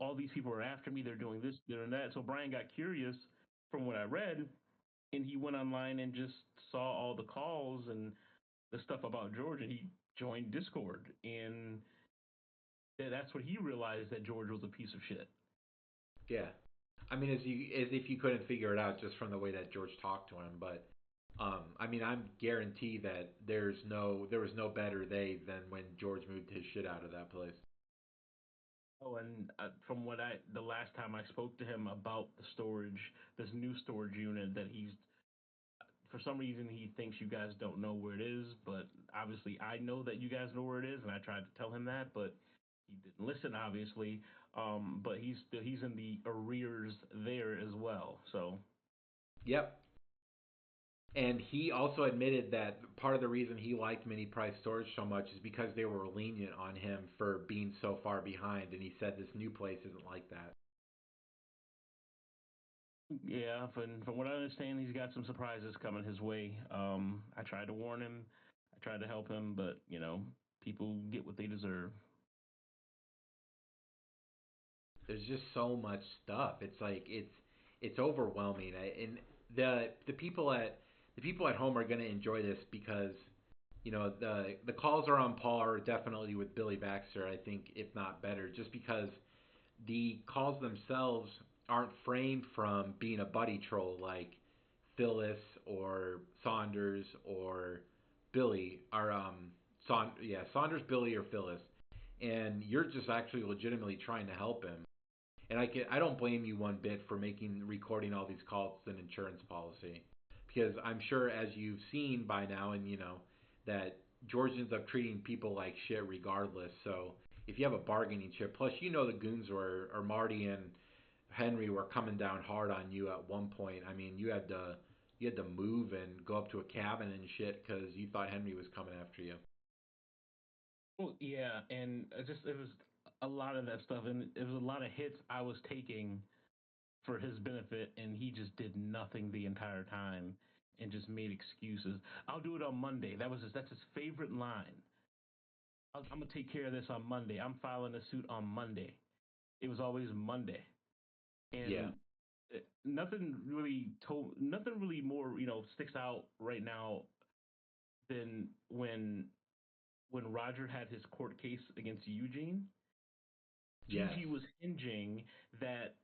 [SPEAKER 2] all these people are after me. They're doing this, they're doing that. So Brian got curious from what I read, and he went online and just saw all the calls and the stuff about George, and he joined Discord, and that's what he realized, that George was a piece of shit.
[SPEAKER 1] Yeah. I mean, as if you couldn't figure it out just from the way that George talked to him, but I mean, I'm guaranteed that there was no better day than when George moved his shit out of that place.
[SPEAKER 2] Oh, and from the last time I spoke to him about the storage, this new storage unit that he's, for some reason, he thinks you guys don't know where it is, but obviously I know that you guys know where it is, and I tried to tell him that, but he didn't listen, obviously. But he's in the arrears there as well. So
[SPEAKER 1] Yep. And he also admitted that part of the reason he liked mini price storage so much is because they were lenient on him for being so far behind. And he said this new place isn't like that.
[SPEAKER 2] yeah, from what I understand, he's got some surprises coming his way. I tried to warn him, I tried to help him, but people get what they deserve.
[SPEAKER 1] There's just so much stuff. It's like it's overwhelming. And the people at home are going to enjoy this because the calls are on par definitely with Billy Baxter. I think if not better, just because the calls themselves aren't framed from being a buddy troll like Phyllis or Saunders or Billy or Saunders, Billy or Phyllis, and you're just actually legitimately trying to help him. And I don't blame you one bit for recording all these calls an insurance policy, because I'm sure as you've seen by now, and that George ends up treating people like shit regardless. So if you have a bargaining chip, plus the goons or Marty and Henry were coming down hard on you at one point. I mean, you had to move and go up to a cabin and shit because you thought Henry was coming after you.
[SPEAKER 2] Well, yeah, and it was a lot of that stuff, and it was a lot of hits I was taking for his benefit, and he just did nothing the entire time and just made excuses. I'll do it on Monday. That's his favorite line. I'm gonna take care of this on Monday. I'm filing a suit on Monday. It was always Monday,
[SPEAKER 1] Yeah.
[SPEAKER 2] and nothing really more sticks out right now than when Roger had his court case against Eugene.
[SPEAKER 1] Yes.
[SPEAKER 2] Gigi was hinging that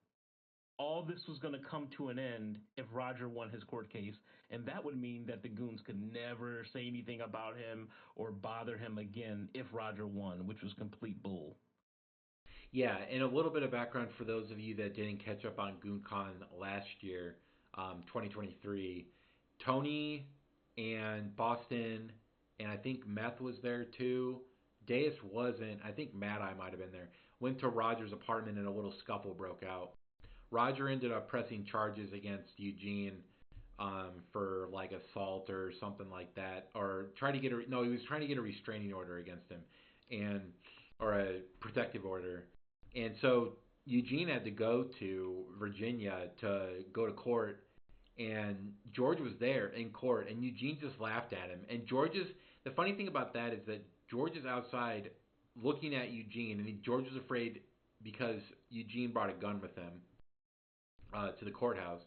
[SPEAKER 2] all this was going to come to an end if Roger won his court case, and that would mean that the goons could never say anything about him or bother him again if Roger won, which was complete bull.
[SPEAKER 1] Yeah, and a little bit of background for those of you that didn't catch up on Goongon last year, 2023. Tony and Boston, and I think Meth was there too. Deus wasn't. I think Mad Eye might have been there. Went to Roger's apartment and a little scuffle broke out. Roger ended up pressing charges against Eugene for like assault or something like that, or trying to get he was trying to get a restraining order against him, and or a protective order, and so Eugene had to go to Virginia to go to court, and George was there in court, and Eugene just laughed at him, and the funny thing about that is that George is outside looking at Eugene, and George was afraid because Eugene brought a gun with him to the courthouse.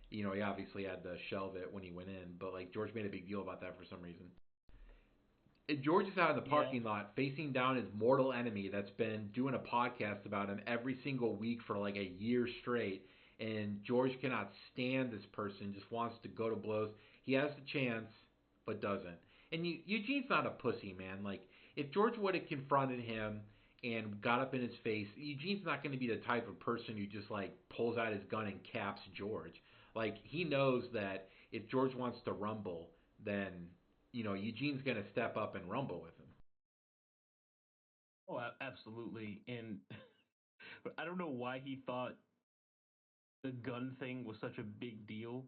[SPEAKER 1] He obviously had to shelve it when he went in, but like George made a big deal about that for some reason. And George is out in the
[SPEAKER 2] Yeah.
[SPEAKER 1] parking lot facing down his mortal enemy that's been doing a podcast about him every single week for like a year straight. And George cannot stand this person, just wants to go to blows. He has the chance, but doesn't. And Eugene's not a pussy, man. Like, if George would have confronted him and got up in his face. Eugene's not going to be the type of person who just like pulls out his gun and caps George. Like he knows that if George wants to rumble, then Eugene's going to step up and rumble with him.
[SPEAKER 2] Oh, absolutely. And I don't know why he thought the gun thing was such a big deal.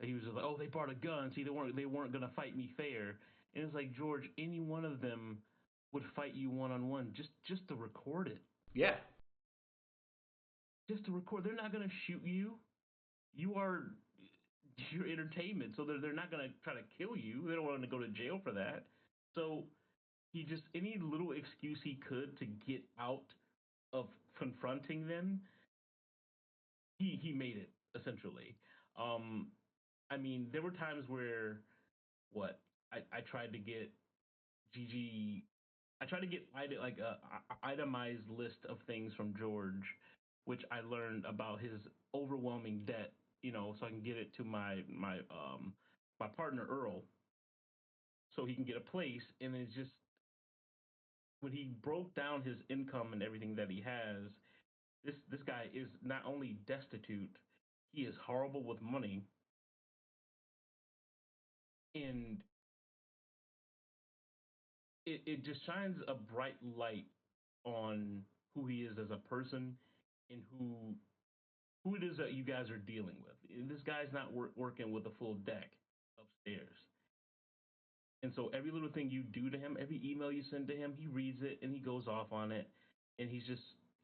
[SPEAKER 2] He was just like, "Oh, they brought a gun. See, they weren't gonna fight me fair." And it's like, George, any one of them would fight you one on one just to record it.
[SPEAKER 1] Yeah.
[SPEAKER 2] Just to record. They're not gonna shoot you. You are your entertainment, so they're not gonna try to kill you. They don't want to go to jail for that. So he just any little excuse he could to get out of confronting them, he made it essentially. Um, I mean, there were times where what I tried to get GG. I tried to get like a itemized list of things from George, which I learned about his overwhelming debt. So I can get it to my partner Earl, so he can get a place. And it's just when he broke down his income and everything that he has, this guy is not only destitute, he is horrible with money, and it just shines a bright light on who he is as a person and who it is that you guys are dealing with. And this guy's not working with a full deck upstairs. And so every little thing you do to him, every email you send to him, he reads it and he goes off on it. And he's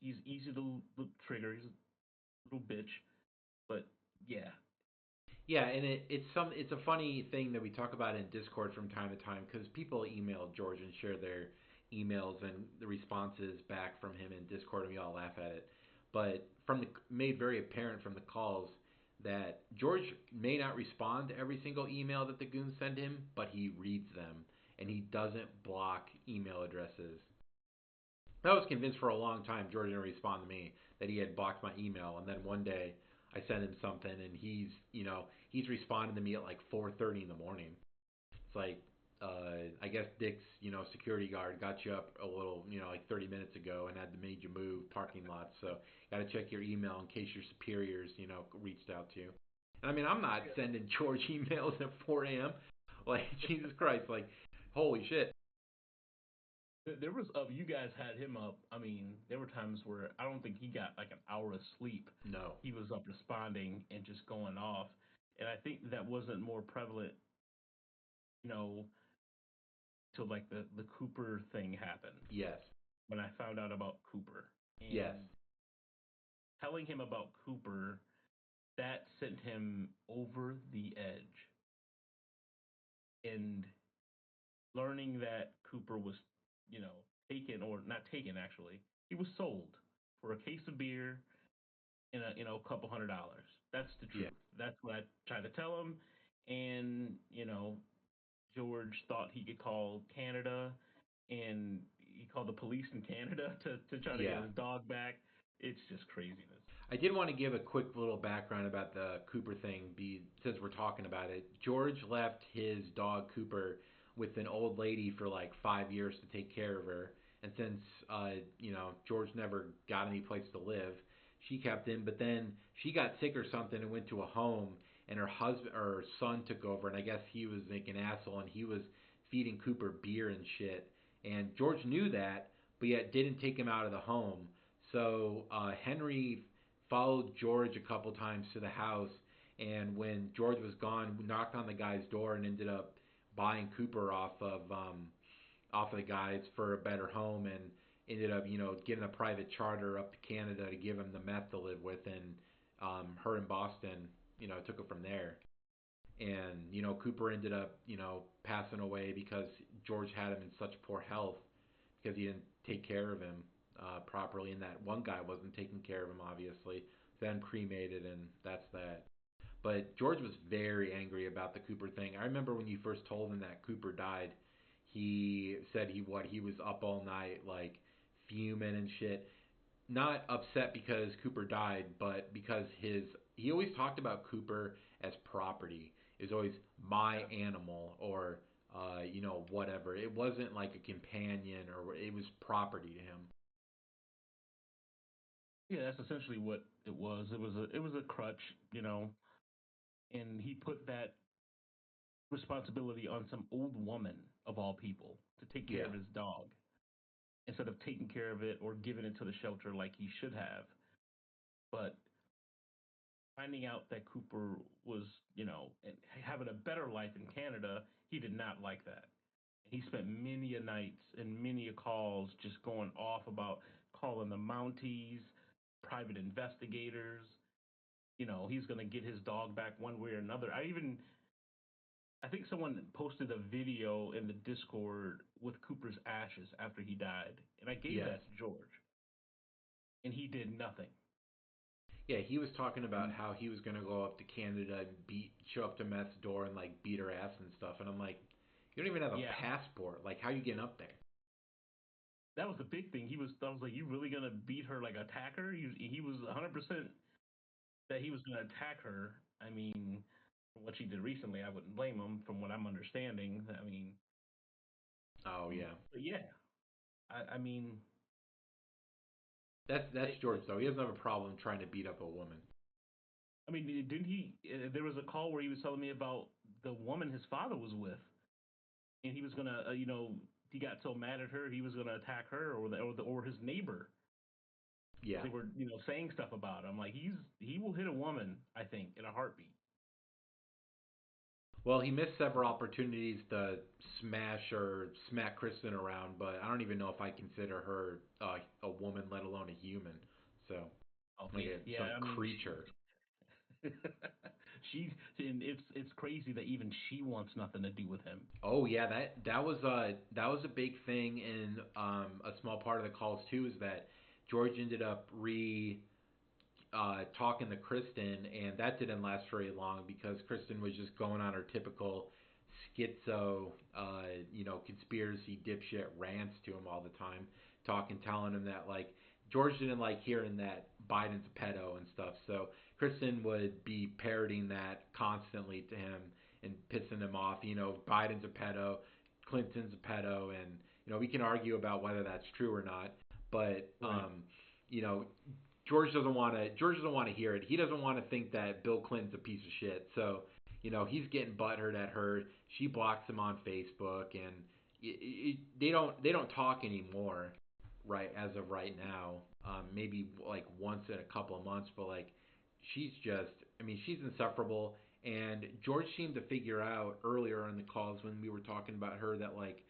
[SPEAKER 2] easy to trigger. He's a little bitch, but yeah.
[SPEAKER 1] Yeah, and it's a funny thing that we talk about in Discord from time to time because people email George and share their emails and the responses back from him in Discord, and we all laugh at it. But made very apparent from the calls that George may not respond to every single email that the goons send him, but he reads them and he doesn't block email addresses. I was convinced for a long time George didn't respond to me that he had blocked my email, and then one day I sent him something and he's responding to me at like 4:30 in the morning. It's like I guess Dick's security guard got you up a little like 30 minutes ago and had made you move parking lots, so got to check your email in case your superiors reached out to you. And I mean I'm not sending George emails at 4 a.m. Like Jesus Christ, like holy shit.
[SPEAKER 2] There was you guys had him up. I mean, there were times where I don't think he got like an hour of sleep.
[SPEAKER 1] No.
[SPEAKER 2] He was up responding and just going off. And I think that wasn't more prevalent, you know, till like the Cooper thing happened.
[SPEAKER 1] Yes.
[SPEAKER 2] When I found out about Cooper. And
[SPEAKER 1] Yes.
[SPEAKER 2] telling him about Cooper, that sent him over the edge. And learning that Cooper was, taken or not taken actually, he was sold for a case of beer and a couple $100s. That's the truth.
[SPEAKER 1] Yeah.
[SPEAKER 2] That's what I tried to tell him, and George thought he could call Canada, and he called the police in Canada to try to get his dog back. It's just craziness.
[SPEAKER 1] I did want to give a quick little background about the Cooper thing, since we're talking about it. George left his dog Cooper with an old lady for like 5 years to take care of her, and since George never got any place to live, she kept him. But then she got sick or something and went to a home, and her husband or her son took over, and I guess he was like an asshole, and he was feeding Cooper beer and shit. And George knew that, but yet didn't take him out of the home. So Henry followed George a couple times to the house, and when George was gone, knocked on the guy's door and ended up buying Cooper off of the guys for a better home, and ended up getting a private charter up to Canada to give him the meth to live with, and her in Boston took it from there. And Cooper ended up passing away because George had him in such poor health because he didn't take care of him properly, and that one guy wasn't taking care of him, obviously. Then cremated, and that's that. But George was very angry about the Cooper thing. I remember when you first told him that Cooper died, he said he was up all night, like fuming and shit. Not upset because Cooper died, but because he always talked about Cooper as property. It was always my animal, or whatever. It wasn't like a companion, or it was property to him.
[SPEAKER 2] Yeah, that's essentially what it was. It was a crutch, you know, and he put that responsibility on some old woman of all people to take care
[SPEAKER 1] Yeah.
[SPEAKER 2] of his dog instead of taking care of it or giving it to the shelter like he should have. But finding out that Cooper was, having a better life in Canada, he did not like that. He spent many a nights and many a calls just going off about calling the Mounties, private investigators. He's going to get his dog back one way or another. I think someone posted a video in the Discord with Cooper's ashes after he died, and I gave
[SPEAKER 1] Yes.
[SPEAKER 2] that to George, and he did nothing.
[SPEAKER 1] Yeah, he was talking about how he was gonna go up to Canada and show up to Meth's door and like beat her ass and stuff. And I'm like, you don't even have a
[SPEAKER 2] Yeah,
[SPEAKER 1] passport. Like, how you getting up there?
[SPEAKER 2] that was the big thing. I was like, you really gonna beat her, like attack her? He was 100% that he was gonna attack her. I mean, from what she did recently, I wouldn't blame him. From what I'm understanding, I mean,
[SPEAKER 1] Oh yeah,
[SPEAKER 2] but yeah, I mean,
[SPEAKER 1] that's George though. He doesn't have a problem trying to beat up a woman.
[SPEAKER 2] I mean, didn't he? There was a call where he was telling me about the woman his father was with, and he was gonna, he got so mad at her, he was gonna attack her or his neighbor.
[SPEAKER 1] Yeah.
[SPEAKER 2] They were, saying stuff about him. Like he will hit a woman, I think, in a heartbeat.
[SPEAKER 1] Well, he missed several opportunities to smash or smack Kristen around, but I don't even know if I consider her a woman, let alone a human. So, like some
[SPEAKER 2] Yeah, I mean,
[SPEAKER 1] creature.
[SPEAKER 2] she's and it's crazy that even she wants nothing to do with him.
[SPEAKER 1] Oh yeah, that was a big thing in a small part of the calls too. Is that George ended up talking to Kristen, and that didn't last very long because Kristen was just going on her typical schizo, conspiracy dipshit rants to him all the time, telling him that like George didn't like hearing that Biden's a pedo and stuff. So Kristen would be parroting that constantly to him and pissing him off. Biden's a pedo, Clinton's a pedo, and we can argue about whether that's true or not, but
[SPEAKER 2] Right.
[SPEAKER 1] you know, George doesn't want to hear it. He doesn't want to think that Bill Clinton's a piece of shit. So, he's getting butthurt at her. She blocks him on Facebook, and they don't talk anymore, right? As of right now, maybe like once in a couple of months, but like she's just, I mean, she's insufferable. And George seemed to figure out earlier in the calls when we were talking about her that like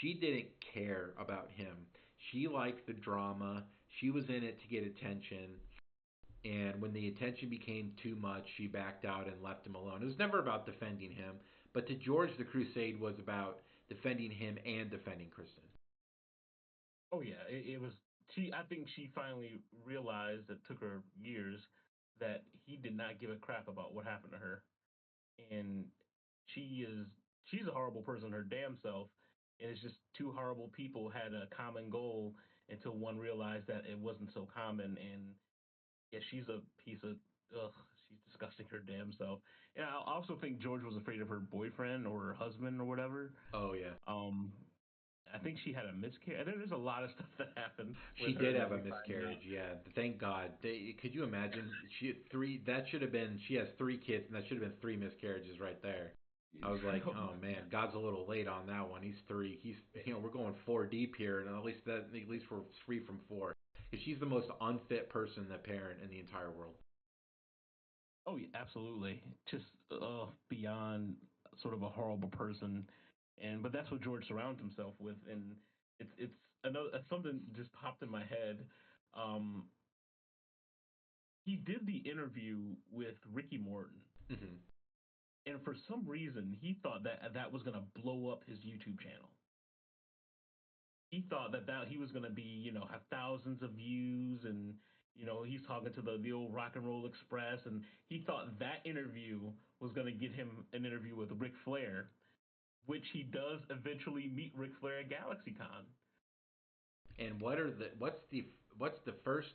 [SPEAKER 1] she didn't care about him. She liked the drama. She was in it to get attention. And when the attention became too much, she backed out and left him alone. It was never about defending him, but to George, the crusade was about defending him and defending Kristen.
[SPEAKER 2] Oh yeah, it was. I think she finally realized, it took her years, that he did not give a crap about what happened to her, and she is she's a horrible person her damn self, and it's just two horrible people had a common goal until one realized that it wasn't so common, and yeah, she's a piece of ugh. She's disgusting her damn self, and I also think George was afraid of her boyfriend or her husband or whatever.
[SPEAKER 1] Oh yeah,
[SPEAKER 2] Um, I think she had a miscarriage. There's a lot of stuff that happened
[SPEAKER 1] she
[SPEAKER 2] with her
[SPEAKER 1] did
[SPEAKER 2] that
[SPEAKER 1] have a
[SPEAKER 2] we find out.
[SPEAKER 1] miscarriage. Yeah, thank God. Could you imagine? She had three. That should have been. She has three kids, and that should have been three miscarriages right there. I was like,
[SPEAKER 2] Oh
[SPEAKER 1] oh
[SPEAKER 2] my
[SPEAKER 1] man,
[SPEAKER 2] god.
[SPEAKER 1] God's a little late on that one. He's three. We're going four deep here, and at least we're three from four. Because she's the most unfit person to parent in the entire world.
[SPEAKER 2] Oh yeah, absolutely. Just beyond sort of a horrible person, and but that's what George surrounds himself with, and it's another something just popped in my head. Um, he did the interview with Ricky Morton,
[SPEAKER 1] Hmm.
[SPEAKER 2] and for some reason he thought that that was gonna blow up his YouTube channel. He thought that he was gonna be, have thousands of views, and he's talking to the old Rock and Roll Express, and he thought that interview was gonna get him an interview with Ric Flair, which he does eventually meet Ric Flair at GalaxyCon.
[SPEAKER 1] And what's the first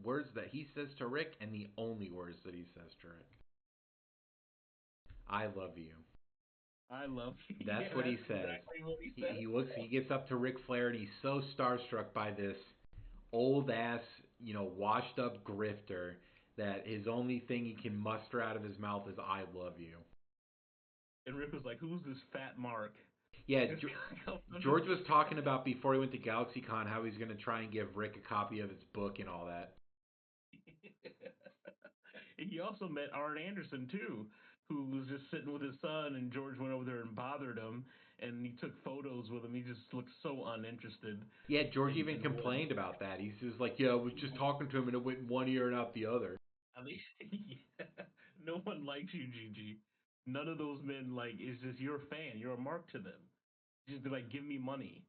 [SPEAKER 1] words that he says to Rick, and the only words that he says to Rick? I love you.
[SPEAKER 2] I love you.
[SPEAKER 1] That's
[SPEAKER 2] Yeah,
[SPEAKER 1] what he
[SPEAKER 2] that's
[SPEAKER 1] says.
[SPEAKER 2] exactly what he
[SPEAKER 1] He
[SPEAKER 2] said.
[SPEAKER 1] looks. He gets up to Ric Flair, and he's so starstruck by this old ass, washed up grifter that his only thing he can muster out of his mouth is "I love you."
[SPEAKER 2] And Rick was like, "Who's this fat Mark?"
[SPEAKER 1] Yeah, George was talking about before he went to GalaxyCon how he's going to try and give Rick a copy of his book and all that.
[SPEAKER 2] He also met Arn Anderson too, who was just sitting with his son, and George went over there and bothered him, and he took photos with him. He just looked so uninterested.
[SPEAKER 1] Yeah, George even complained about that. He was like, "Yeah, I was just talking to him, and it went in one ear and out the other."
[SPEAKER 2] I mean, no one likes you, Gigi. None of those men it's just you're a fan. You're a mark to them. Just be like, give me money.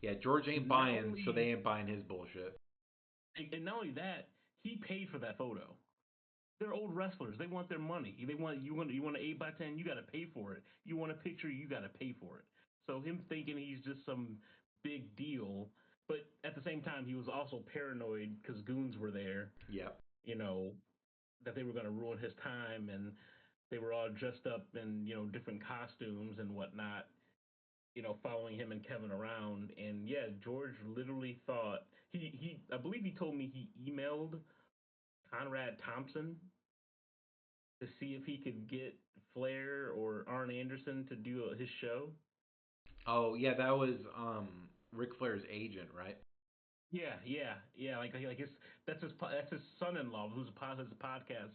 [SPEAKER 1] Yeah, George ain't buying, so they ain't buying his bullshit.
[SPEAKER 2] And not only that, he paid for that photo. They're old wrestlers. They want their money. You want an 8x10, you got to pay for it. You want a picture, you got to pay for it. So him thinking he's just some big deal, but at the same time he was also paranoid because goons were there.
[SPEAKER 1] Yep.
[SPEAKER 2] That they were going to ruin his time, and they were all dressed up in different costumes and whatnot. Following him and Kevin around, and yeah, George literally thought he I believe he told me he emailed Conrad Thompson to see if he could get Flair or Arn Anderson to do his show.
[SPEAKER 1] Oh yeah, that was Ric Flair's agent, right?
[SPEAKER 2] Yeah. Like that's his son-in-law who's his podcast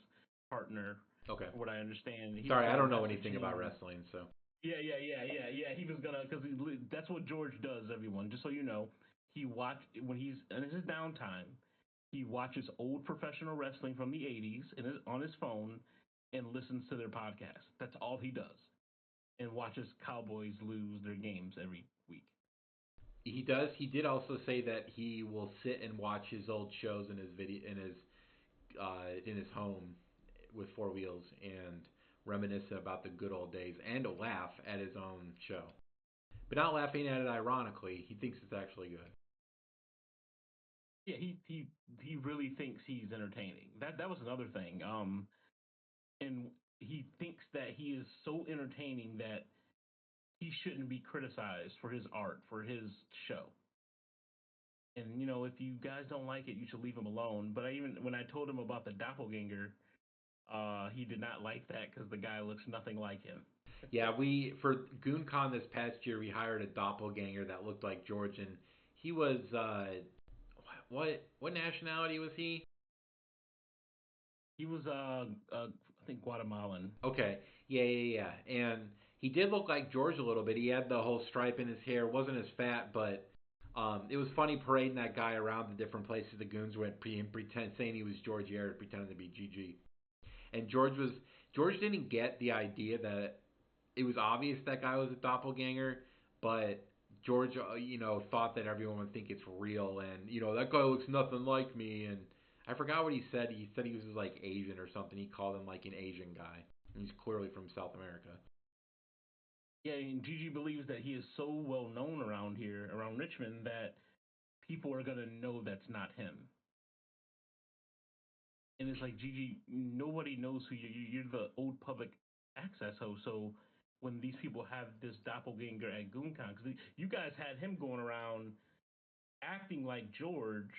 [SPEAKER 2] partner.
[SPEAKER 1] Okay.
[SPEAKER 2] From what I understand.
[SPEAKER 1] Sorry, I don't know anything about wrestling, so.
[SPEAKER 2] Yeah. He was gonna because that's what George does. Everyone, just so you know, he when he's in his downtime. He watches old professional wrestling from the '80s on his phone and listens to their podcast. That's all he does, and watches Cowboys lose their games every week.
[SPEAKER 1] He does. He did also say that he will sit and watch his old shows in his home with four wheels and reminisce about the good old days and laugh at his own show, but not laughing at it ironically. He thinks it's actually good.
[SPEAKER 2] Yeah, he really thinks he's entertaining. That was another thing. And he thinks that he is so entertaining that he shouldn't be criticized for his art, for his show. And if you guys don't like it, you should leave him alone. But when I told him about the doppelganger, he did not like that because the guy looks nothing like him.
[SPEAKER 1] Yeah, for Goongon this past year, we hired a doppelganger that looked like George, and he was what nationality was he?
[SPEAKER 2] He was I think Guatemalan.
[SPEAKER 1] Okay, yeah, and he did look like George a little bit. He had the whole stripe in his hair, wasn't as fat, but it was funny parading that guy around the different places the goons went, saying he was George Yarrett, pretending to be GG. And George didn't get the idea that it was obvious that guy was a doppelganger, but George, thought that everyone would think it's real, and that guy looks nothing like me. And I forgot what he said. He said he was like Asian or something. He called him like an Asian guy. And he's clearly from South America.
[SPEAKER 2] Yeah, and Gigi believes that he is so well known around here, around Richmond, that people are gonna know that's not him. And it's like, Gigi, nobody knows who you're the old public access host. So when these people have this doppelganger at Goongon, because you guys had him going around acting like George,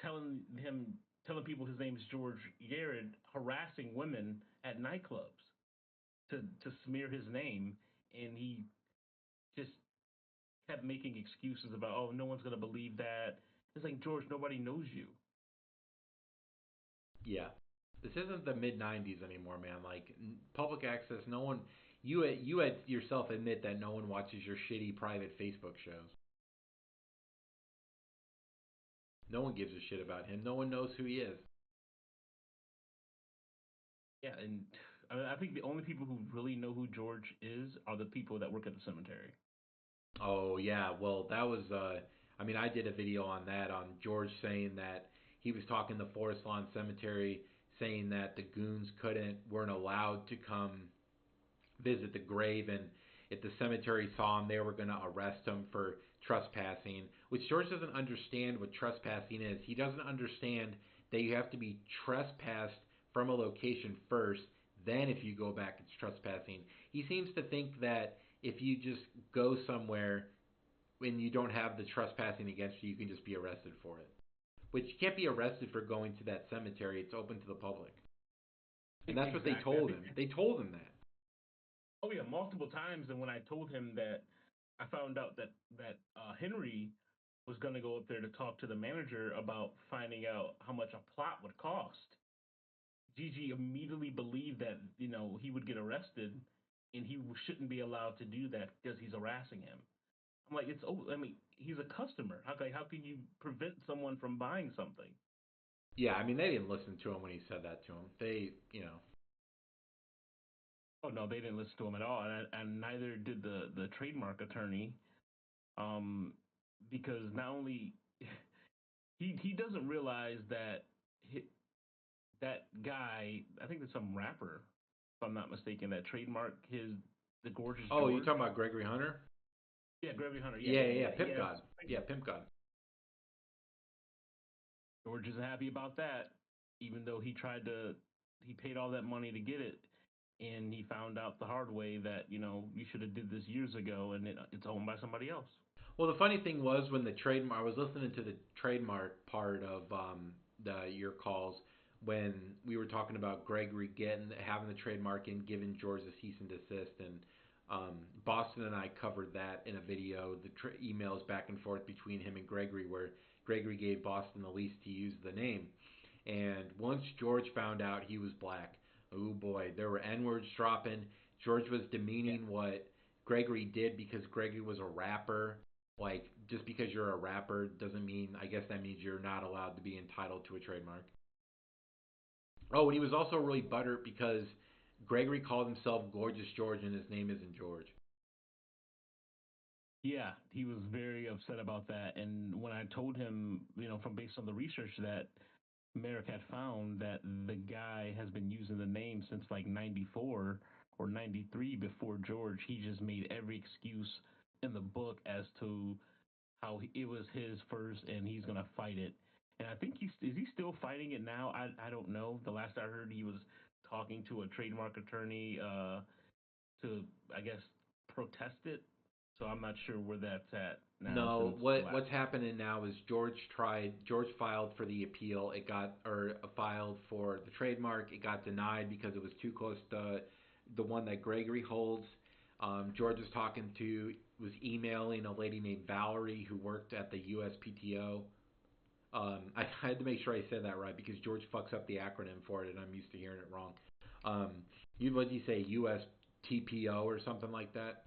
[SPEAKER 2] telling people his name is George Garrett, harassing women at nightclubs to smear his name, and he just kept making excuses about, oh, no one's gonna believe that. It's like, George, nobody knows you.
[SPEAKER 1] Yeah, this isn't the mid '90s anymore, man. Like public access, no one. You had yourself admit that no one watches your shitty private Facebook shows. No one gives a shit about him. No one knows who he is.
[SPEAKER 2] Yeah, and I think the only people who really know who George is are the people that work at the cemetery.
[SPEAKER 1] Oh yeah, well that was. I did a video on that on George saying that he was talking to Forest Lawn Cemetery, saying that the goons weren't allowed to come visit the grave, and if the cemetery saw him, they were going to arrest him for trespassing. Which George doesn't understand what trespassing is. He doesn't understand that you have to be trespassed from a location first. Then, if you go back, it's trespassing. He seems to think that if you just go somewhere when you don't have the trespassing against you, you can just be arrested for it. which you can't be arrested for going to that cemetery. It's open to the public. And that's what they
[SPEAKER 2] Exactly.
[SPEAKER 1] told him. They told him that.
[SPEAKER 2] Oh yeah, multiple times. And when I told him that, I found out that Henry was going to go up there to talk to the manager about finding out how much a plot would cost. Gigi immediately believed that he would get arrested, and he shouldn't be allowed to do that because he's harassing him. I'm like, he's a customer. How can you prevent someone from buying something?
[SPEAKER 1] Yeah, I mean, they didn't listen to him when he said that to him. They.
[SPEAKER 2] Oh no, they didn't listen to him at all, and neither did the trademark attorney. Because not only he doesn't realize that that guy, I think there's some rapper, if I'm not mistaken, that trademark the gorgeous.
[SPEAKER 1] Oh,
[SPEAKER 2] George.
[SPEAKER 1] you talking about Gregory Hunter?
[SPEAKER 2] Yeah, Gregory Hunter.
[SPEAKER 1] Yeah. Pimp God. Yeah, Pimp God.
[SPEAKER 2] George isn't happy about that, even though he paid all that money to get it, and he found out the hard way that you should have did this years ago, and it's owned by somebody else.
[SPEAKER 1] Well, the funny thing was when the trademark, I was listening to the trademark part of your calls when we were talking about Gregory having the trademark and giving George a cease and desist, and Boston and I covered that in a video, the emails back and forth between him and Gregory, where Gregory gave Boston the lease to use the name, and once George found out he was black, oh boy, there were N-words dropping. George was demeaning what Gregory did because Gregory was a rapper. Like, just because you're a rapper doesn't mean, I guess that means you're not allowed to be entitled to a trademark. Oh, and he was also really butthurt because Gregory called himself Gorgeous George and his name isn't George.
[SPEAKER 2] Yeah, he was very upset about that. And when I told him, from based on the research that Merrick had found, that the guy has been using the name since like 94 or 93 before George, he just made every excuse in the book as to how it was his first and he's going to fight it. And I think is he still fighting it now? I don't know. The last I heard, he was talking to a trademark attorney to, I guess, protest it. So I'm not sure where that's at now.
[SPEAKER 1] No, what's happening now is George filed for the appeal. It got filed for the trademark. It got denied because it was too close to the one that Gregory holds. George was emailing a lady named Valerie who worked at the USPTO. I had to make sure I said that right because George fucks up the acronym for it, and I'm used to hearing it wrong. What did you say, USTPO or something like that?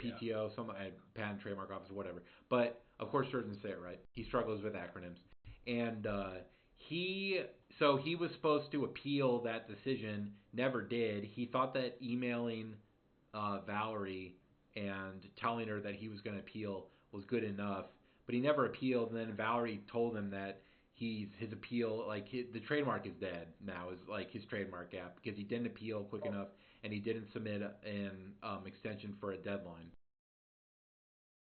[SPEAKER 1] PTO, some patent trademark office, whatever. But of course, George didn't say it right. He struggles with acronyms, and he was supposed to appeal that decision. Never did. He thought that emailing Valerie and telling her that he was going to appeal was good enough, but he never appealed. And then Valerie told him that his appeal, the trademark is dead now, is like his trademark app because he didn't appeal quick enough. And he didn't submit an extension for a deadline.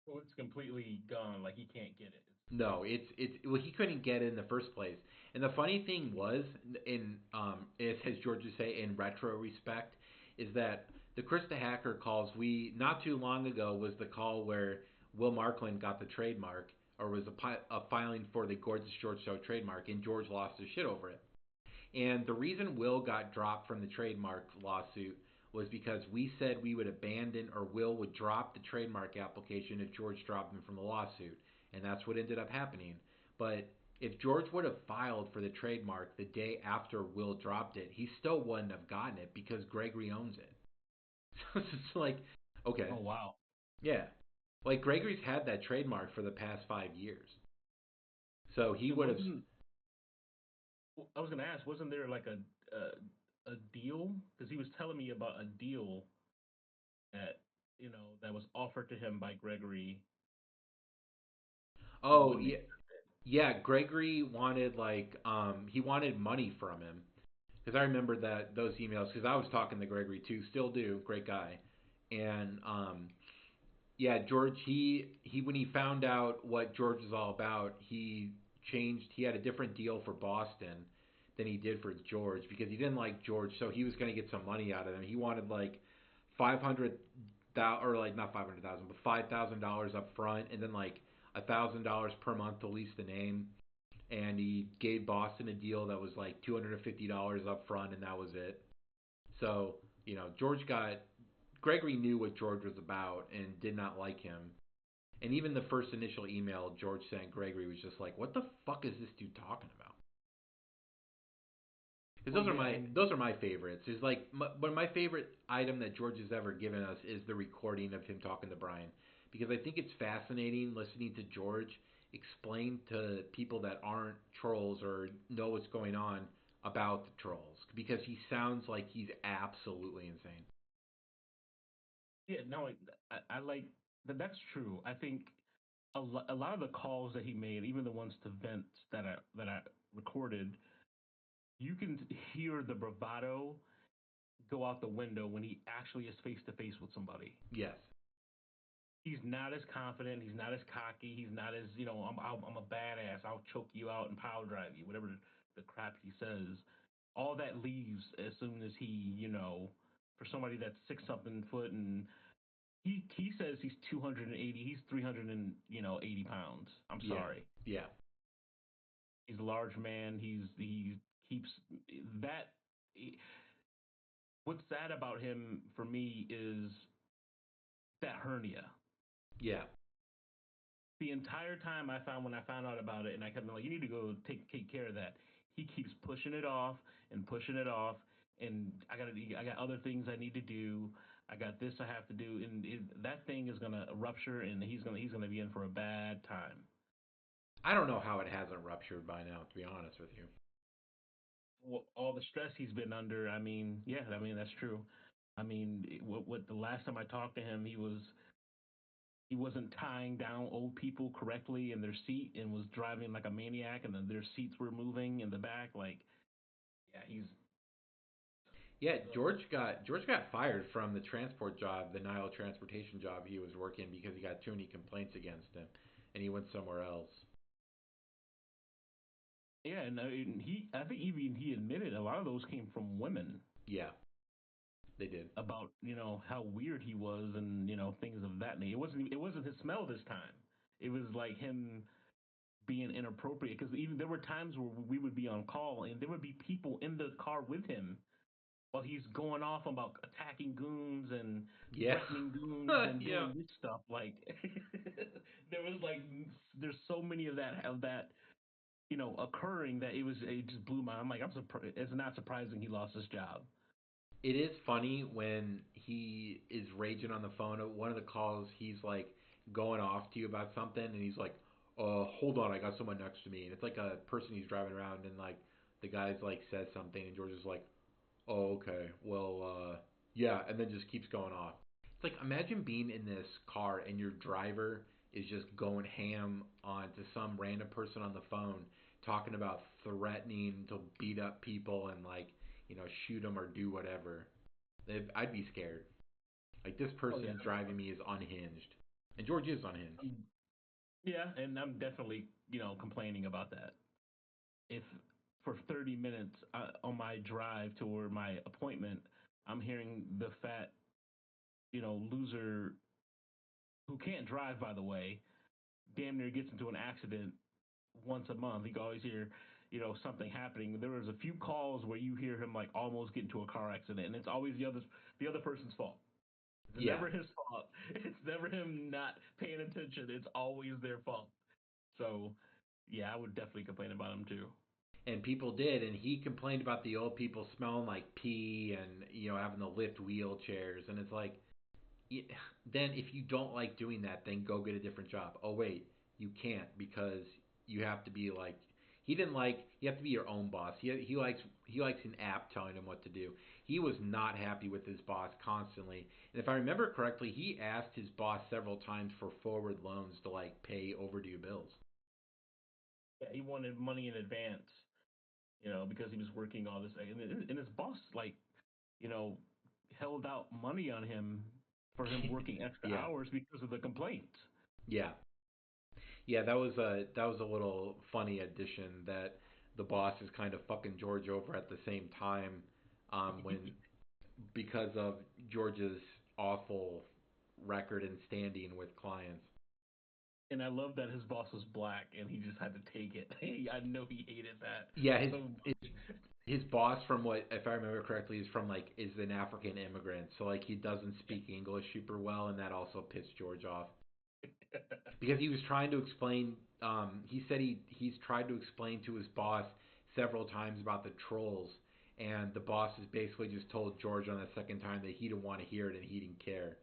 [SPEAKER 2] Well, it's completely gone. Like, he can't get it.
[SPEAKER 1] No, he couldn't get it in the first place. And the funny thing was, as George would say, in retro respect, is that the Krista Hacker calls not too long ago was the call where Will Markland got the trademark, or was a filing for the Gorgeous George Show trademark, and George lost his shit over it. And the reason Will got dropped from the trademark lawsuit was because we said we would abandon, or Will would drop the trademark application if George dropped him from the lawsuit. And that's what ended up happening. But if George would have filed for the trademark the day after Will dropped it, he still wouldn't have gotten it because Gregory owns it. So it's like, okay.
[SPEAKER 2] Oh, wow.
[SPEAKER 1] Yeah. Like, Gregory's had that trademark for the past 5 years. So he would have...
[SPEAKER 2] I was going to ask, wasn't there like a deal? Because he was telling me about a deal that that was offered to him by Gregory.
[SPEAKER 1] Oh yeah, yeah. Gregory wanted he wanted money from him because I remember those emails because I was talking to Gregory too, still do, great guy, and yeah, George he when he found out what George was all about, he had a different deal for Boston than he did for George because he didn't like George, so he was going to get some money out of him. He wanted like $500,000 or like not $500,000, but $5,000 up front, and then like $1,000 per month to lease the name. and he gave Boston a deal that was like $250 up front, and that was it. So George got Gregory knew what George was about and did not like him. And even the first initial email George sent Gregory was just like, "What the fuck is this dude talking about?" Because those are my favorites. Is like my favorite item that George has ever given us is the recording of him talking to Brian, because I think it's fascinating listening to George explain to people that aren't trolls or know what's going on about the trolls, because he sounds like he's absolutely insane.
[SPEAKER 2] Yeah, no, I like that. That's true. I think a lot of the calls that he made, even the ones to vents that I recorded, you can hear the bravado go out the window when he actually is face to face with somebody.
[SPEAKER 1] Yes.
[SPEAKER 2] He's not as confident. He's not as cocky. He's not as I'm a badass. I'll choke you out and power drive you. Whatever the crap he says, all that leaves as soon as he for somebody that's six something foot and he says he's 280. He's 380 pounds. I'm
[SPEAKER 1] Yeah.
[SPEAKER 2] sorry.
[SPEAKER 1] Yeah.
[SPEAKER 2] He's a large man. He keeps that. What's sad about him for me is that hernia.
[SPEAKER 1] Yeah.
[SPEAKER 2] The entire time when I found out about it, and I kept like, you need to go take care of that. He keeps pushing it off and pushing it off, and I got other things I need to do. I got this I have to do, and that thing is gonna rupture, and he's gonna be in for a bad time.
[SPEAKER 1] I don't know how it hasn't ruptured by now, to be honest with you.
[SPEAKER 2] Well, all the stress he's been under. I mean, yeah, I mean that's true. I mean, what the last time I talked to him, he wasn't tying down old people correctly in their seat and was driving like a maniac, and then their seats were moving in the back. Like, yeah, he's
[SPEAKER 1] Yeah, George got fired from the transport job, the Nile transportation job he was working, because he got too many complaints against him, and he went somewhere else.
[SPEAKER 2] yeah, and I think even he admitted a lot of those came from women
[SPEAKER 1] Yeah, they did.
[SPEAKER 2] about how weird he was and things of that nature. It wasn't his smell this time. It was like him being inappropriate because even there were times where we would be on call and there would be people in the car with him while he's going off about attacking goons and
[SPEAKER 1] Yeah,
[SPEAKER 2] threatening goons and
[SPEAKER 1] yeah.
[SPEAKER 2] doing this stuff. Like there was like there's so many of that occurring that it just blew my. I'm like I'm surprised. It's not surprising he lost his job.
[SPEAKER 1] It is funny when he is raging on the phone. At one of the calls, he's like going off to you about something, and he's like, hold on, I got someone next to me." And it's like a person he's driving around, and like the guy's like says something, and George is like, "Oh, okay, well, yeah," and then just keeps going off. It's like, imagine being in this car and your driver is just going ham on to some random person on the phone, talking about threatening to beat up people and like shoot them or do whatever. I'd be scared. Like, this
[SPEAKER 2] Oh
[SPEAKER 1] person
[SPEAKER 2] yeah,
[SPEAKER 1] driving me is unhinged, and George is unhinged.
[SPEAKER 2] yeah, and I'm definitely complaining about that. If for 30 minutes on my drive toward my appointment, I'm hearing the fat loser who can't drive, by the way, damn near gets into an accident once a month. You can always hear, something happening. There was a few calls where you hear him like almost get into a car accident, and it's always the other person's fault. It's
[SPEAKER 1] Yeah,
[SPEAKER 2] never his fault. It's never him not paying attention. It's always their fault. So, yeah, I would definitely complain about him too.
[SPEAKER 1] and people did, and he complained about the old people smelling like pee and having to lift wheelchairs, and it's like, then if you don't like doing that, then go get a different job. Oh wait, you can't, because you have to be like, he didn't like, you have to be your own boss. He likes an app telling him what to do. He was not happy with his boss constantly. And if I remember correctly, he asked his boss several times for forward loans to like pay overdue bills.
[SPEAKER 2] Yeah, he wanted money in advance, because he was working all this, and his boss you know, held out money on him for him working extra
[SPEAKER 1] Yeah.
[SPEAKER 2] hours because of the complaints.
[SPEAKER 1] Yeah. Yeah, that was a little funny addition that the boss is kind of fucking George over at the same time, when because of George's awful record and standing with clients.
[SPEAKER 2] And I love that his boss was black and he just had to take it. I know he hated that.
[SPEAKER 1] Yeah,
[SPEAKER 2] So
[SPEAKER 1] his boss, from what, if I remember correctly, is an African immigrant, so like he doesn't speak English super well, and that also pissed George off because he was trying to explain. He said he's tried to explain to his boss several times about the trolls, and the boss has basically just told George on the second time that he didn't want to hear it and he didn't care.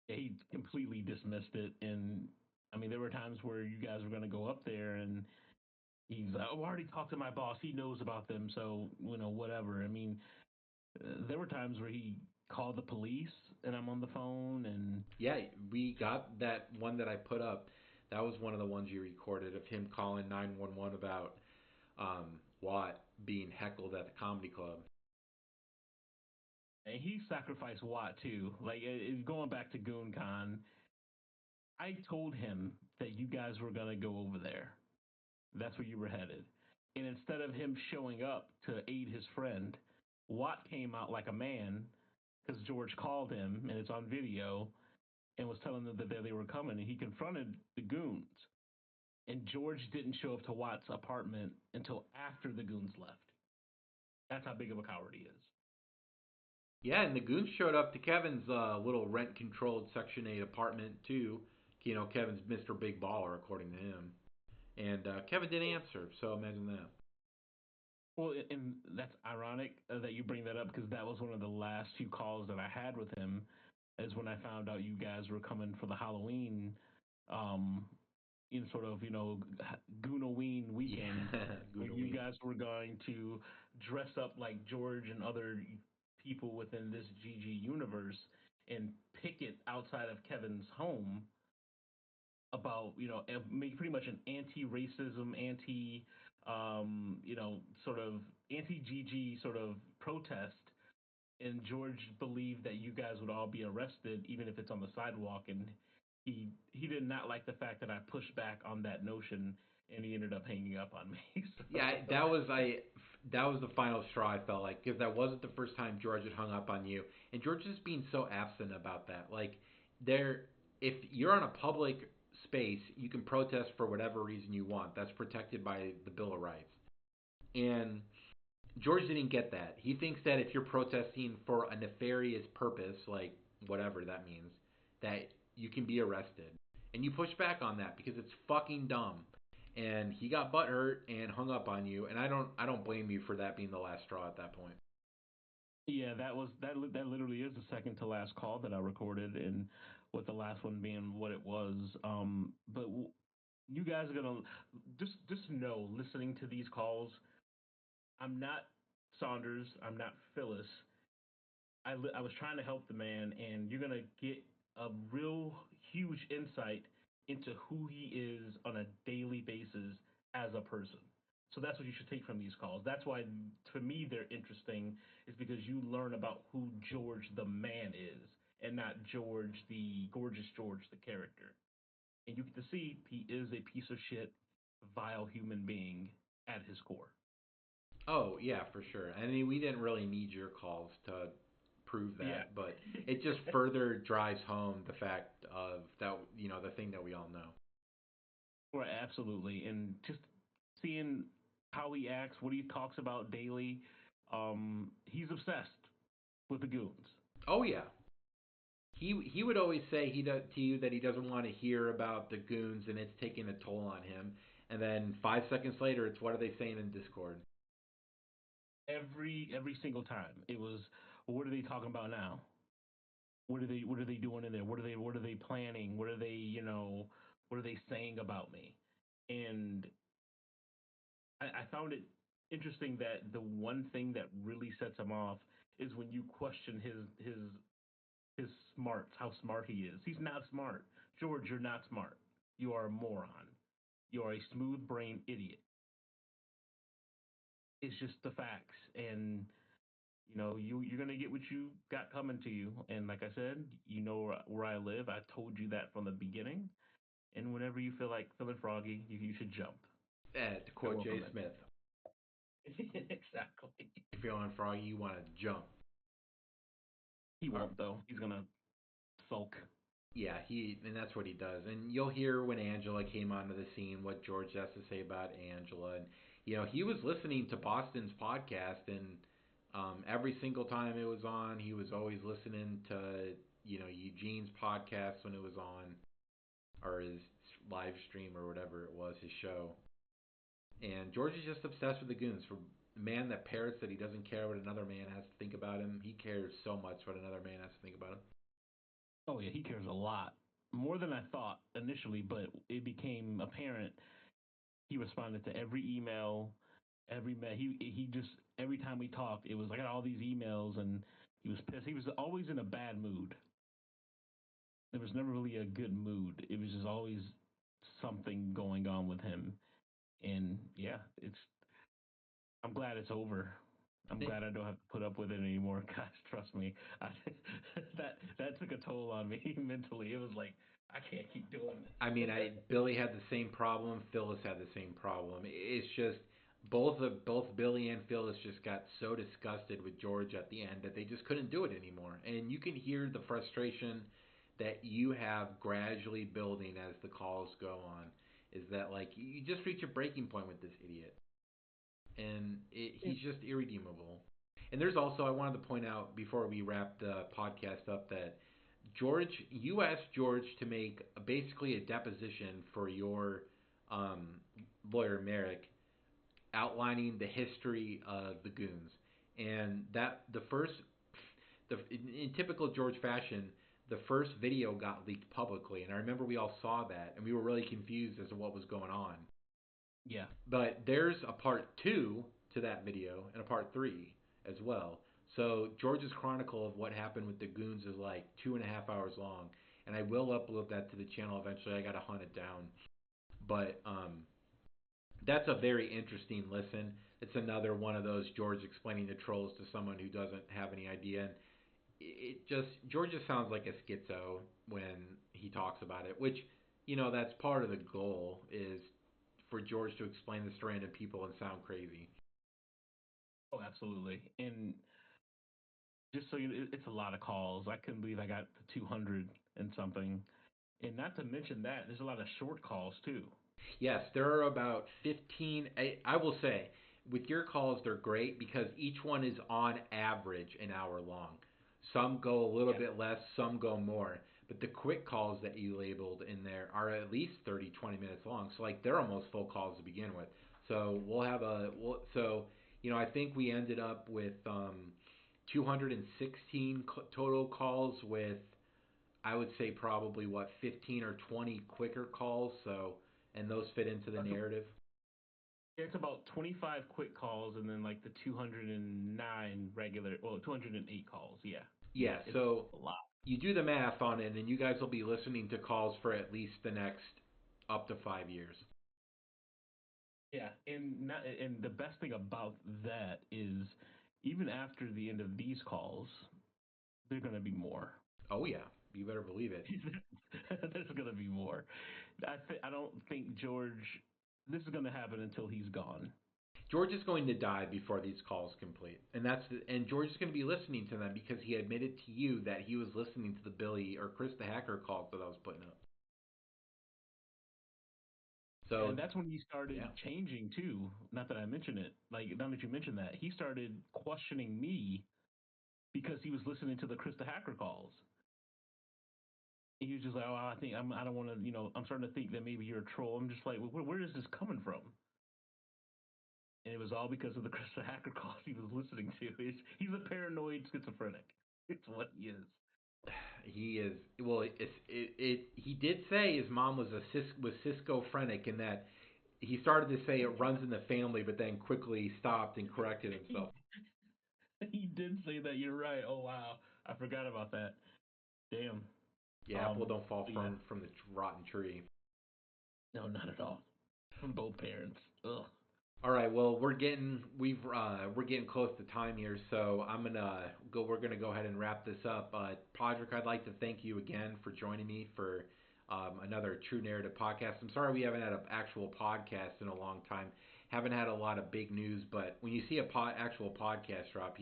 [SPEAKER 2] he completely dismissed it. And I mean, there were times where you guys were going to go up there and he's like, "Oh, I already talked to my boss. He knows about them. So, whatever." I mean, there were times where he called the police and I'm on the phone and
[SPEAKER 1] Yeah, we got that one that I put up. That was one of the ones you recorded of him calling 911 about Watt being heckled at the comedy club.
[SPEAKER 2] he sacrificed Watt too. Like going back to Goongon, I told him that you guys were gonna go over there. That's where you were headed. And instead of him showing up to aid his friend, Watt came out like a man because George called him and it's on video and was telling them that they were coming. And he confronted the goons. And George didn't show up to Watt's apartment until after the goons left. That's how big of a coward he is.
[SPEAKER 1] Yeah, and the goons showed up to Kevin's little rent-controlled Section 8 apartment too. You know, Kevin's Mr. Big Baller, according to him. And Kevin didn't answer, so imagine that.
[SPEAKER 2] Well, and that's ironic that you bring that up because that was one of the last few calls that I had with him. Is when I found out you guys were coming for the Halloween, um, in sort of Goonoween weekend, where you guys were going to dress up like George and other people within this GG universe and picket outside of Kevin's home about make pretty much an anti-racism, sort of anti-GG sort of protest. And George believed that you guys would all be arrested, even if it's on the sidewalk. And he did not like the fact that I pushed back on that notion, and he ended up hanging up on me. So.
[SPEAKER 1] Yeah, that was the final straw. I felt like because that wasn't the first time George had hung up on you, and George is being so absent about that. Like if you're on a public space, you can protest for whatever reason you want. That's protected by the Bill of Rights. And George didn't get that. He thinks that if you're protesting for a nefarious purpose, like whatever that means, that you can be arrested. And you push back on that because it's fucking dumb. And he got butthurt and hung up on you. And I don't blame you for that being the last straw at that point.
[SPEAKER 2] Yeah, that literally is the second to last call that I recorded, and with the last one being what it was. But you guys are gonna just know, listening to these calls, I'm not Saunders, I'm not Phyllis. I was trying to help the man, and you're gonna get a real huge insight into who he is on a daily basis as a person. So that's what you should take from these calls. That's why, to me, they're interesting, is because you learn about who George the man is, and not George the gorgeous George the character. And you get to see he is a piece of shit, vile human being at his core.
[SPEAKER 1] Oh yeah, for sure. I mean, we didn't really need your calls to prove that,
[SPEAKER 2] Yeah.
[SPEAKER 1] but it just further drives home the fact of that, the thing that we all know.
[SPEAKER 2] Right, absolutely. And just seeing how he acts, what he talks about daily, he's obsessed with the goons.
[SPEAKER 1] Oh yeah. He would always say to you that he doesn't want to hear about the goons and it's taking a toll on him. And then 5 seconds later, it's what are they saying in Discord?
[SPEAKER 2] Every single time, it was, well, what are they talking about now? What are they doing in there? What are they planning? What are they saying about me? And I found it interesting that the one thing that really sets him off is when you question his smarts, how smart he is. He's not smart. George, you're not smart. You are a moron. You are a smooth brain idiot. It's just the facts. And you're gonna get what you got coming to you. And like I said, you know where I live. I told you that from the beginning. And whenever you feel like feeling froggy, you should jump.
[SPEAKER 1] To quote Jay Smith.
[SPEAKER 2] Exactly.
[SPEAKER 1] If you're feeling froggy, you want to jump.
[SPEAKER 2] He won't though. He's gonna sulk.
[SPEAKER 1] Yeah, and that's what he does. And you'll hear when Angela came onto the scene what George has to say about Angela. And he was listening to Boston's podcast, and every single time it was on, he was always listening to Eugene's podcast when it was on, or his live stream or whatever it was, his show. And George is just obsessed with the goons. For a man that parrots that he doesn't care what another man has to think about him, he cares so much what another man has to think about him.
[SPEAKER 2] Oh yeah, he cares a lot. More than I thought initially, but it became apparent. He responded to every email, he just every time we talked, it was like I got all these emails and he was pissed. He was always in a bad mood. There was never really a good mood. It was just always something going on with him. And yeah, I'm glad it's over. I'm glad I don't have to put up with it anymore, guys. Trust me, that took a toll on me mentally. It was like I can't keep doing this.
[SPEAKER 1] I mean, Billy had the same problem. Phyllis had the same problem. It's just both Billy and Phyllis just got so disgusted with George at the end that they just couldn't do it anymore. And you can hear the frustration that you have gradually building as the calls go on. Is that like you just reach a breaking point with this idiot, and he's just irredeemable. And there's also, I wanted to point out before we wrap the podcast up that you asked George to make basically a deposition for your um, lawyer Merrick, outlining the history of the goons, and that in typical George fashion, the first video got leaked publicly, and I remember we all saw that, and we were really confused as to what was going on.
[SPEAKER 2] Yeah.
[SPEAKER 1] But there's a part 2 to that video and a part 3 as well. So George's chronicle of what happened with the goons is like 2.5 hours long, and I will upload that to the channel eventually. I gotta hunt it down, but that's a very interesting listen. It's another one of those George explaining the trolls to someone who doesn't have any idea. And George just sounds like a schizo when he talks about it, which that's part of the goal is for George to explain this to random people and sound crazy.
[SPEAKER 2] Oh, absolutely. And just so you know, it's a lot of calls. I couldn't believe I got to 200 and something. And not to mention that, there's a lot of short calls too.
[SPEAKER 1] Yes, there are about 15. I will say, with your calls, they're great because each one is on average an hour long. Some go a little bit less, some go more. But the quick calls that you labeled in there are at least 30, 20 minutes long. So, like, they're almost full calls to begin with. So, I think we ended up with 216 total calls with, I would say, probably, 15 or 20 quicker calls. So, and those fit into the narrative.
[SPEAKER 2] It's about 25 quick calls and then like the 209 208 calls. Yeah.
[SPEAKER 1] Yeah, so
[SPEAKER 2] a lot.
[SPEAKER 1] You do the math on it, and you guys will be listening to calls for at least the next up to 5 years.
[SPEAKER 2] Yeah, and the best thing about that is even after the end of these calls, there are going to be more.
[SPEAKER 1] Oh yeah, you better believe it.
[SPEAKER 2] There's going to be more. I don't think George. This is going to happen until he's gone.
[SPEAKER 1] George is going to die before these calls complete, and George is going to be listening to them because he admitted to you that he was listening to the Billy or Chris the Hacker calls that I was putting up. So,
[SPEAKER 2] and that's when he started changing too. Not that I mentioned it. Like, now that you mentioned that, he started questioning me because he was listening to the Chris the Hacker calls. He was just like, "Oh, I don't want to, I'm starting to think that maybe you're a troll." I'm just like, where is this coming from? And it was all because of the Chris the Hacker calls he was listening to. He's a paranoid schizophrenic. It's what he is.
[SPEAKER 1] He is. Well, he did say his mom was schizophrenic, and that he started to say it runs in the family, but then quickly stopped and corrected himself.
[SPEAKER 2] He did say that. You're right. Oh wow, I forgot about that. Damn.
[SPEAKER 1] Yeah, apple don't fall from the rotten tree.
[SPEAKER 2] No, not at all. From both parents. Ugh.
[SPEAKER 1] All right, well, we're getting close to time here, so we're gonna go ahead and wrap this up. Podrick, I'd like to thank you again for joining me for another True Narrative podcast. I'm sorry we haven't had an actual podcast in a long time. Haven't had a lot of big news, but when you see actual podcast drop,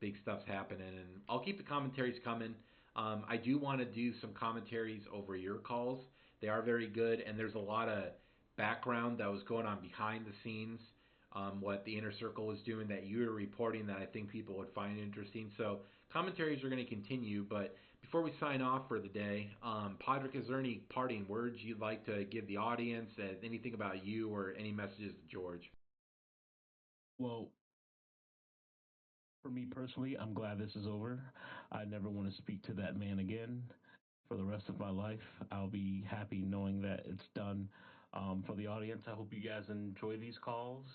[SPEAKER 1] big stuff's happening. And I'll keep the commentaries coming. I do want to do some commentaries over your calls. They are very good, and there's a lot of background that was going on behind the scenes, what the inner circle was doing that you were reporting that I think people would find interesting. So commentaries are going to continue, but before we sign off for the day, Podrick, is there any parting words you'd like to give the audience? Anything about you or any messages to George?
[SPEAKER 2] Well, for me personally, I'm glad this is over. I never want to speak to that man again for the rest of my life. I'll be happy knowing that it's done. For the audience, I hope you guys enjoy these calls.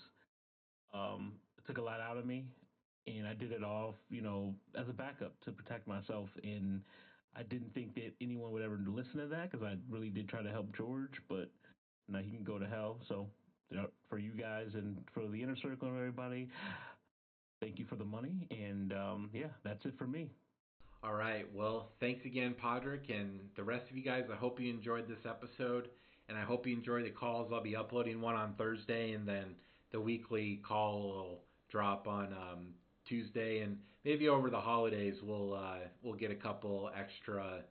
[SPEAKER 2] It took a lot out of me, and I did it all, as a backup to protect myself. And I didn't think that anyone would ever listen to that because I really did try to help George, but now he can go to hell. So, for you guys and for the inner circle and everybody, thank you for the money. And yeah, that's it for me.
[SPEAKER 1] All right. Well, thanks again, Podrick, and the rest of you guys. I hope you enjoyed this episode, and I hope you enjoy the calls. I'll be uploading one on Thursday, and then the weekly call will drop on Tuesday, and maybe over the holidays we'll get a couple extra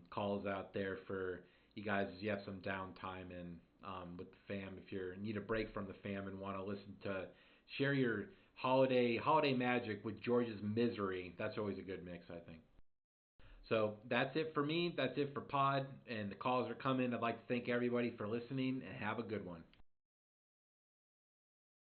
[SPEAKER 1] calls out there for you guys if you have some downtime and with the fam. If you need a break from the fam and want to listen to share your holiday magic with George's misery, that's always a good mix, I think. So that's it for me. That's it for Pod, and the calls are coming. I'd like to thank everybody for listening, and have a good one.